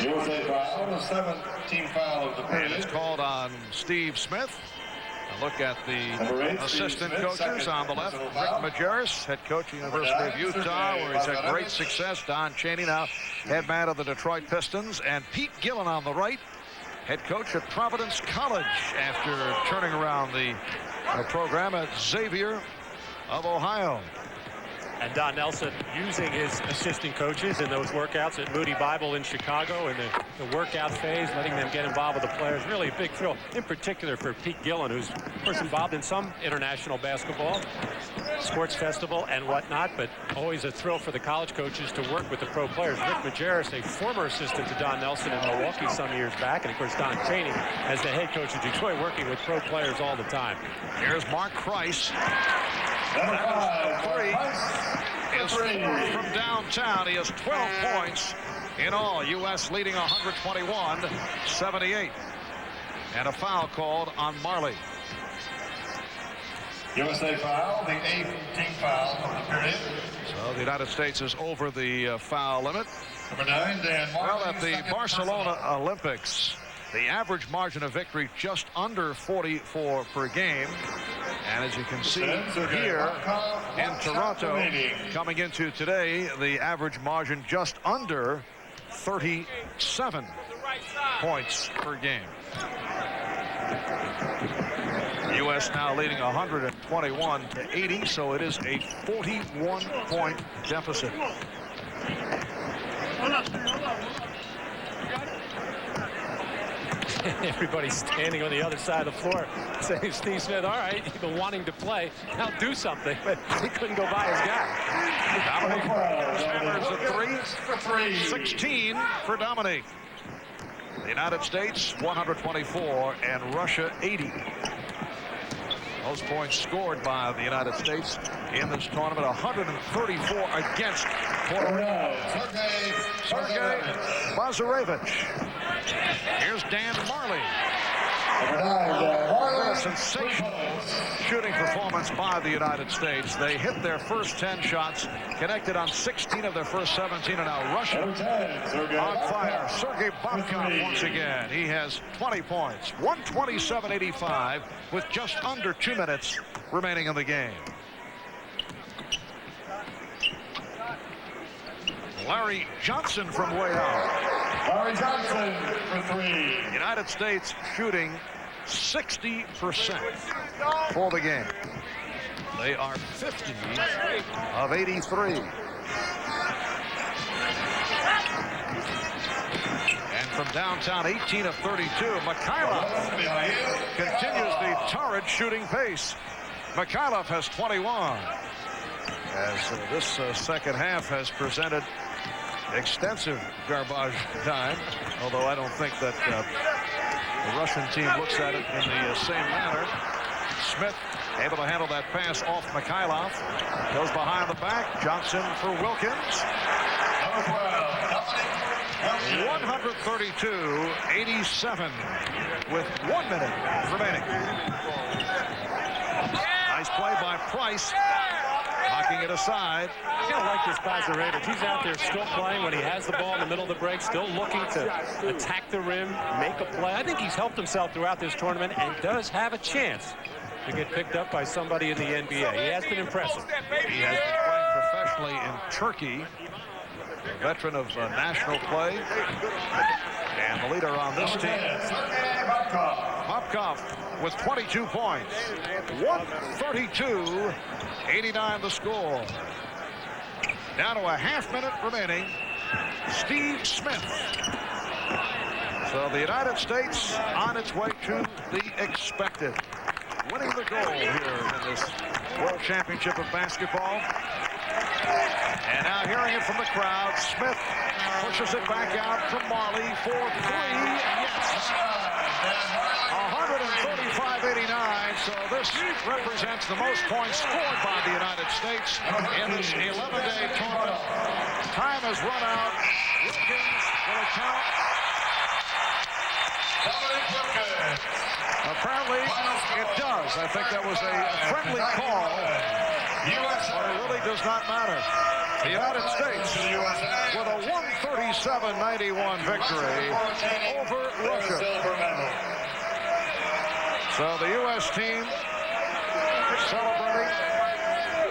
Speaker 17: USA foul, the 17th foul of the period.
Speaker 4: And it's called on Steve Smith. A look at the assistant coaches on the left. Rick Majerus, head coach, University of Utah, where he's had great success. Don Chaney, now head man of the Detroit Pistons. And Pete Gillen on the right, head coach at Providence College after turning around the program at Xavier of Ohio.
Speaker 6: And Don Nelson using his assistant coaches in those workouts at Moody Bible in Chicago in the workout phase, letting them get involved with the players. Really a big thrill, in particular for Pete Gillen, who's, of course, involved in some international basketball, sports festival and whatnot, but always a thrill for the college coaches to work with the pro players. Rick Majerus, a former assistant to Don Nelson in Milwaukee some years back, and, of course, Don Chaney as the head coach of Detroit, working with pro players all the time.
Speaker 4: Here's Mark Price. Three is from downtown. He has 12 points in all. U.S. leading 121-78. And a foul called on Marley.
Speaker 17: USA foul, the 8th team foul of the period.
Speaker 4: So the United States is over the foul limit.
Speaker 17: Number 9, Dan Marley.
Speaker 4: Well, at the Barcelona Olympics, the average margin of victory just under 44 per game. And as you can see here in Toronto, coming into today, the average margin just under 37 points per game. U.S. now leading 121-80, so it is a 41-point deficit.
Speaker 6: Everybody's standing on the other side of the floor saying, Steve Smith, all right, you've been wanting to play. Now do something. But he couldn't go by his guy.
Speaker 4: Dominique hammers a three. 16 for Dominique. The United States, 124, and Russia, 80. Most points scored by the United States in this tournament, 134 against Puerto Rico. Sergei Bazarevich. Here's Dan Marley. A sensational shooting performance by the United States. They hit their first 10 shots, connected on 16 of their first 17, and now Russia on fire. Sergei Babkov once again. He has 20 points, 127-85, with just under 2 minutes remaining in the game. Larry Johnson from way out.
Speaker 17: Larry Johnson for three.
Speaker 4: United States shooting 60% for the game. They are 50 of 83. And from downtown, 18 of 32. Mikhailov continues the torrid shooting pace. Mikhailov has 21. As this second half has presented extensive garbage time, although I don't think that the Russian team looks at it in the same manner. Smith able to handle that pass off Mikhailov. Goes behind the back. Johnson for Wilkins. 132-87 with 1 minute remaining. Nice play by Price. Knocking it aside.
Speaker 6: I kind of like this Bazarevich. He's out there still playing when he has the ball in the middle of the break, still looking to attack the rim, make a play. I think he's helped himself throughout this tournament and does have a chance to get picked up by somebody in the NBA. He has been impressive.
Speaker 4: He has been playing professionally in Turkey, a veteran of national play, and the leader on this team, Babkov, with 22 points. 132-89 the score. Down to a half minute remaining. Steve Smith. So the United States on its way to the expected. Winning the gold here in this World Championship of Basketball. And now hearing it from the crowd, Smith pushes it back out from Marley for three. Yes. 135-89. So this represents the most points scored by the United States in this 11-day tournament. Time has run out. Wilkins will count. Apparently, it does. I think that was a friendly call, but it really does not matter. The United States with a 137-91 victory over Russia. So the U.S. team celebrating.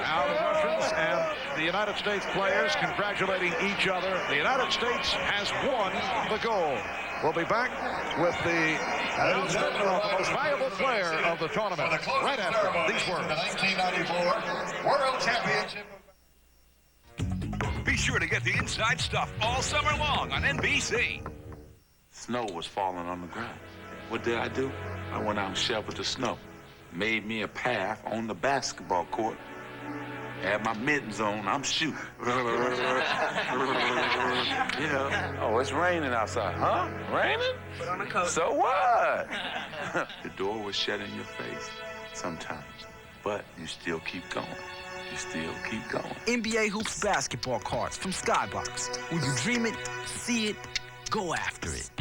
Speaker 4: Now the Russians and the United States players congratulating each other. The United States has won the gold. We'll be back with the announcement of the most valuable player of the tournament right after these words.
Speaker 17: The 1994 World Championship.
Speaker 8: Be sure to get the inside stuff all summer long on NBC.
Speaker 1: Snow was falling on the ground. What did I do? I went out and shoveled the snow. Made me a path on the basketball court. Had my mittens on, I'm shooting. Yeah. Oh, it's raining outside. Huh? Raining?
Speaker 7: Put on a coat.
Speaker 1: So what? The door was shut in your face sometimes, but you still keep going. You still keep going.
Speaker 7: NBA Hoops basketball cards from Skybox. When you dream it, see it, go after it.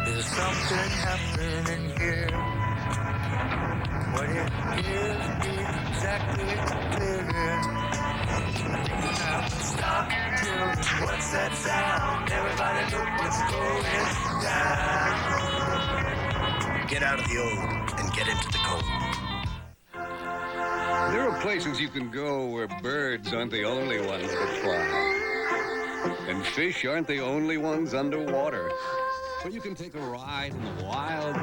Speaker 20: There's something happening here. What it is exactly clear. Stop killing. What's that sound? Everybody know what's going down.
Speaker 7: Get out of the old and get into the cold.
Speaker 24: There are places you can go where birds aren't the only ones that fly. And fish aren't the only ones underwater. where you can take a ride in the wild,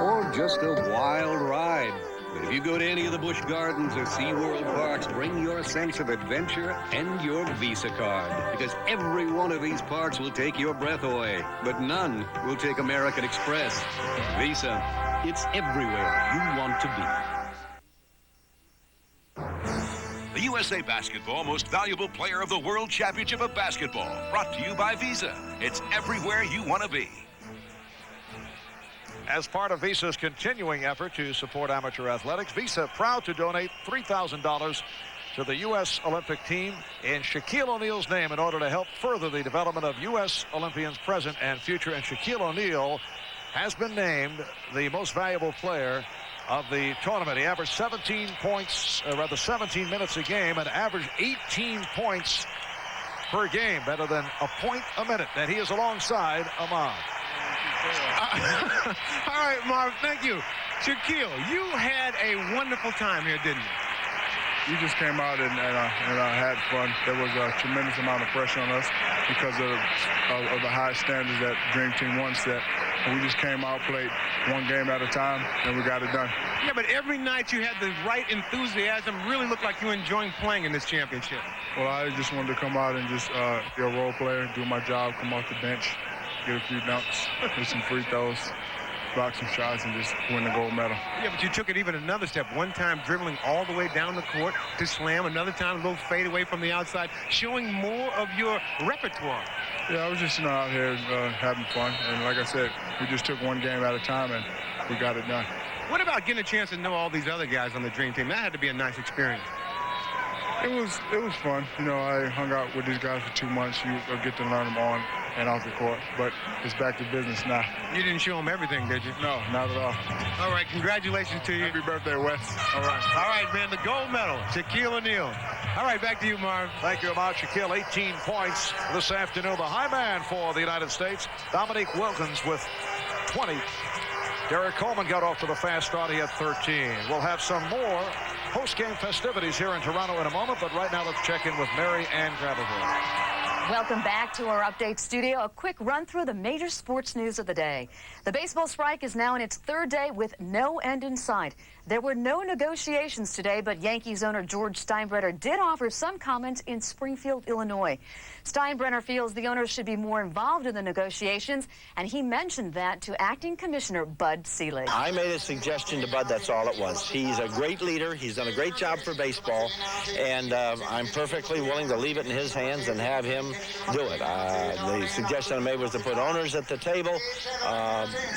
Speaker 24: or just a wild ride. But if you go to any of the Busch Gardens or SeaWorld parks, bring your sense of adventure and your Visa card. Because every one of these parks will take your breath away, but none will take American Express. Visa, it's everywhere you want to be.
Speaker 8: The USA Basketball Most Valuable Player of the World Championship of Basketball, brought to you by Visa. It's everywhere you want to be.
Speaker 4: As part of Visa's continuing effort to support amateur athletics, Visa proud to donate $3,000 to the U.S. Olympic team in Shaquille O'Neal's name in order to help further the development of U.S. Olympians present and future. And Shaquille O'Neal has been named the most valuable player of the tournament. He averaged 17 minutes a game and averaged 18 points per game, better than a point a minute. And he is alongside Ahmad.
Speaker 29: All right, Marv, thank you. Shaquille, you had a wonderful time here, didn't you?
Speaker 2: We just came out and had fun. There was a tremendous amount of pressure on us because of the high standards that Dream Team 1 set. And we just came out, played one game at a time, and we got it done.
Speaker 29: Yeah, but every night you had the right enthusiasm. Really looked like you were enjoying playing in this championship.
Speaker 2: Well, I just wanted to come out and just be a role player, do my job, come off the bench, get a few dunks, hit some free throws, block some shots, and just win the gold medal.
Speaker 29: Yeah, but you took it even another step. One time dribbling all the way down the court to slam. Another time a little fade away from the outside, showing more of your repertoire.
Speaker 2: Yeah, I was just out here having fun. And like I said, we just took one game at a time, and we got it done.
Speaker 29: What about getting a chance to know all these other guys on the Dream Team? That had to be a nice experience.
Speaker 2: It was fun. You know, I hung out with these guys for 2 months. You get to learn them on and off the court, but it's back to business now.
Speaker 29: You didn't show them everything, did you?
Speaker 2: No, not at all.
Speaker 29: All right, congratulations to you.
Speaker 2: Happy birthday, Wes.
Speaker 29: All right, man, the gold medal, Shaquille O'Neal. All right, back to you, Marv.
Speaker 4: Thank you, Ahmad. Shaquille, 18 points this afternoon. The high man for the United States, Dominique Wilkins with 20. Derek Coleman got off to the fast start. He had 13. We'll have some more post-game festivities here in Toronto in a moment, but right now let's check in with Mary Ann Grabovoy.
Speaker 11: Welcome back to our update studio. A quick run through the major sports news of the day. The baseball strike is now in its third day with no end in sight. There were no negotiations today, but Yankees owner George Steinbrenner did offer some comments in Springfield, Illinois. Steinbrenner feels the owners should be more involved in the negotiations, and he mentioned that to acting commissioner Bud Selig.
Speaker 12: I made a suggestion to Bud, that's all it was. He's a great leader. He's done a great job for baseball, and I'm perfectly willing to leave it in his hands and have him do it. The suggestion I made was to put owners at the table.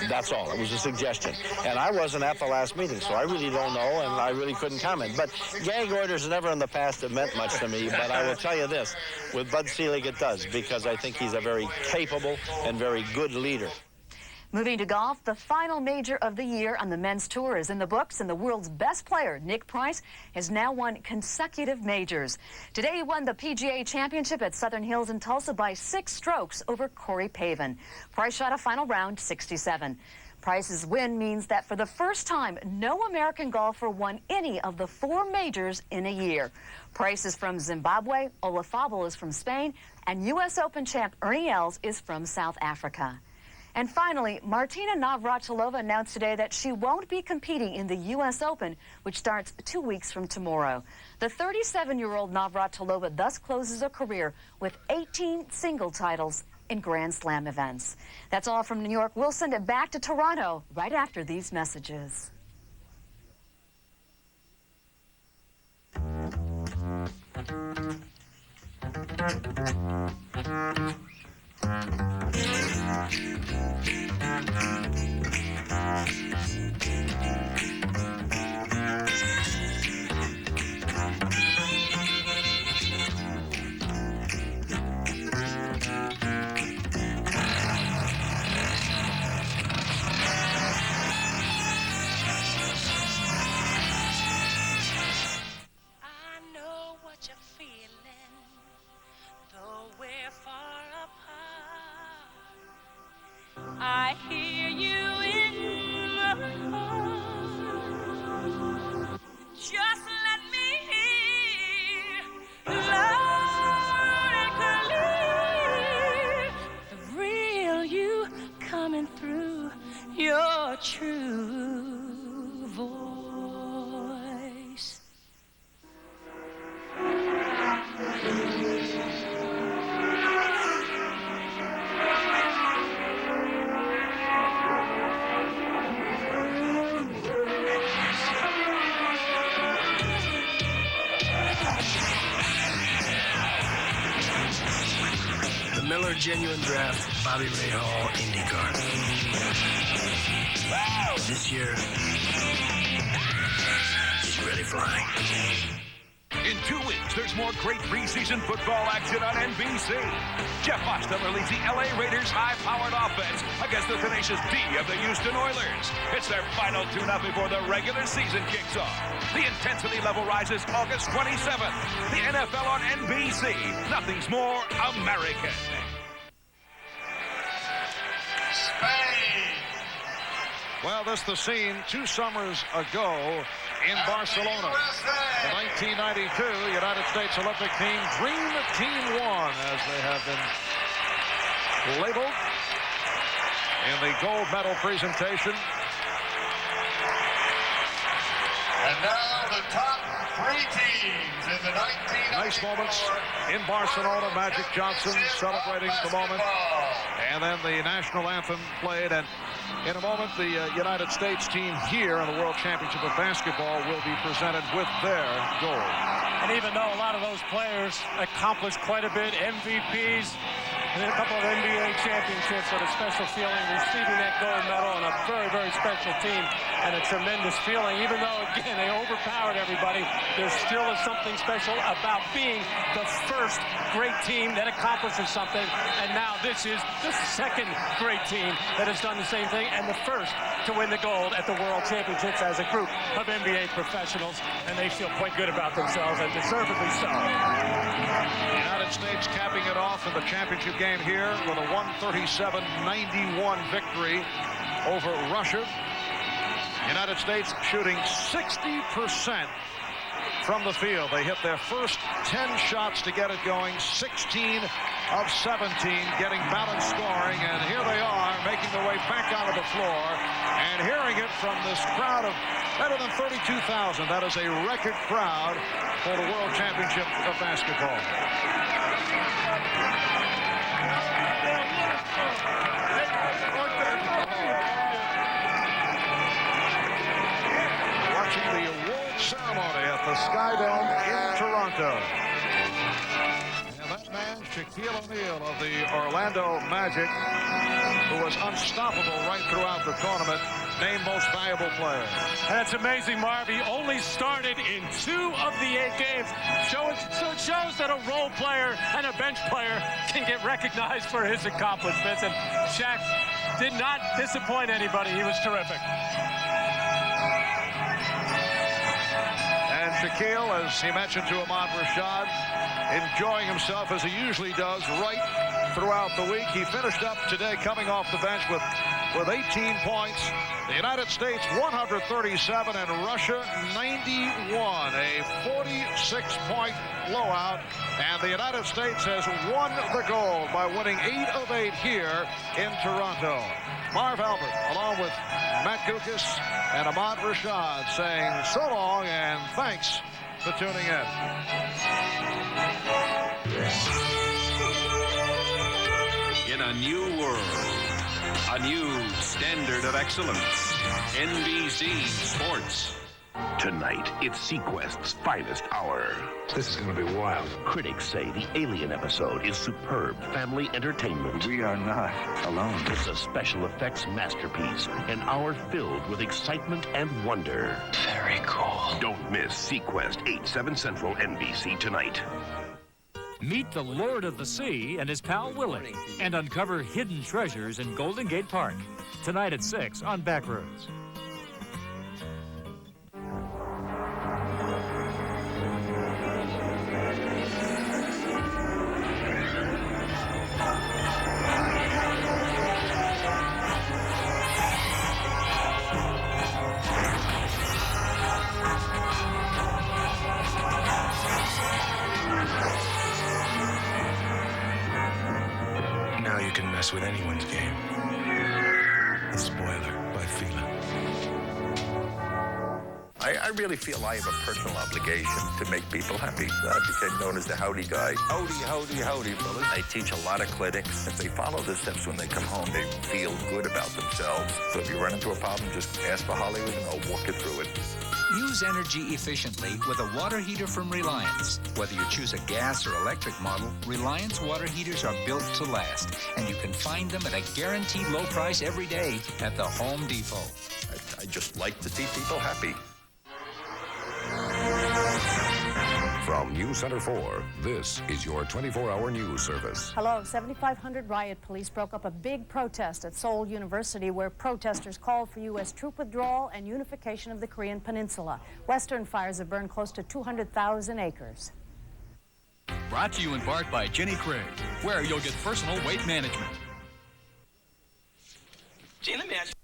Speaker 12: That's all. It was a suggestion. And I wasn't at the last meeting, so I really don't know, and I really couldn't comment. But gag orders never in the past have meant much to me, but I will tell you this, with Bud Selig it does, because I think he's a very capable and very good leader.
Speaker 11: Moving to golf, the final major of the year on the men's tour is in the books, and the world's best player, Nick Price, has now won consecutive majors. Today he won the PGA Championship at Southern Hills in Tulsa by 6 strokes over Corey Pavin. Price shot a final round 67. Price's win means that for the first time, no American golfer won any of the 4 majors in a year. Price is from Zimbabwe, Olafable is from Spain, and U.S. Open champ Ernie Els is from South Africa. And finally, Martina Navratilova announced today that she won't be competing in the U.S. Open, which starts 2 weeks from tomorrow. The 37-year-old Navratilova thus closes a career with 18 single titles in Grand Slam events. That's all from New York. We'll send it back to Toronto right after these messages.
Speaker 15: I hear you in the shining through your true voice.
Speaker 13: The Miller Genuine Draft Bobby Ray Hall IndyCar. This year, he's really flying.
Speaker 8: In 2 weeks, there's more great preseason football action on NBC. Jeff Hostetler leads the LA Raiders' high-powered offense against the tenacious D of the Houston Oilers. It's their final tune-up before the regular season kicks off. The intensity level rises August 27th. The NFL on NBC. Nothing's more American.
Speaker 4: Well, this is the scene 2 summers ago in Barcelona. The 1992 United States Olympic team, Dream Team 1, as they have been labeled in the gold medal presentation.
Speaker 17: And now the top 3 teams in the 1994.
Speaker 4: Nice moments in Barcelona. Magic Johnson celebrating the moment. And then the national anthem played. And in a moment, the United States team here in the World Championship of Basketball will be presented with their gold.
Speaker 6: And even though a lot of those players accomplished quite a bit, MVPs, and then a couple of NBA championships, but a special feeling receiving that gold medal on a very, very special team and a tremendous feeling. Even though, again, they overpowered everybody, there still is something special about being the first great team that accomplishes something. And now this is the second great team that has done the same thing and the first to win the gold at the World Championships as a group of NBA professionals. And they feel quite good about themselves, and deservedly so.
Speaker 4: The United States capping it off in the championship game here with a 137-91 victory over Russia. United States shooting 60% from the field. They hit their first 10 shots to get it going, 16 of 17 getting balanced scoring, and here they are making their way back onto the floor and hearing it from this crowd of better than 32,000. That is a record crowd for the World Championship of Basketball. Watching the award ceremony at the Sky Dome in Toronto. And that man, Shaquille O'Neal of the Orlando Magic, who was unstoppable right throughout the tournament, named Most Valuable Player.
Speaker 6: And it's amazing, Marv. He only started in 2 of the 8 games. So it shows that a role player and a bench player can get recognized for his accomplishments. And Shaq did not disappoint anybody. He was terrific.
Speaker 4: And Shaquille, as he mentioned to Ahmad Rashad, enjoying himself as he usually does right throughout the week. He finished up today coming off the bench with 18 points. The United States 137 and Russia 91, a 46-point blowout. And the United States has won the gold by winning 8 of 8 here in Toronto. Marv Albert, along with Matt Kukas and Ahmad Rashad, saying so long and thanks for tuning in.
Speaker 24: In a new world, a new standard of excellence, NBC Sports.
Speaker 10: Tonight, it's Sequest's finest hour. This is going to be wild. Critics say the Alien episode is superb family entertainment. We are not alone. It's a special effects masterpiece, an hour filled with excitement and wonder. Very cool. Don't miss Sequest, 8/7 Central, NBC tonight.
Speaker 14: Meet the Lord of the Sea and his pal Willie and uncover hidden treasures in Golden Gate Park. Tonight at 6 on Backroads.
Speaker 13: Now you can mess with anyone's game.
Speaker 16: Spoiler by Fila.
Speaker 18: I really feel I have a personal obligation to make people happy. I became known as the howdy guy. Howdy, howdy, howdy, fellas. I teach a lot of clinics. If they follow the steps when they come home, they feel good about themselves. So if you run into a problem, just ask for Hollywood and I'll walk you through it.
Speaker 19: Use energy efficiently with a water heater from Reliance. Whether you choose a gas or electric model, Reliance water heaters are built to last, and you can find them at a guaranteed low price every day at the Home Depot.
Speaker 18: I just like to see people happy.
Speaker 8: From News Center 4, this is your 24-hour news service.
Speaker 21: Hello, 7,500 riot police broke up a big protest at Seoul University where protesters called for U.S. troop withdrawal and unification of the Korean Peninsula. Western fires have burned close to 200,000 acres.
Speaker 22: Brought to you in part by Jenny Craig, where you'll get personal weight management.
Speaker 23: Gee, let me ask you.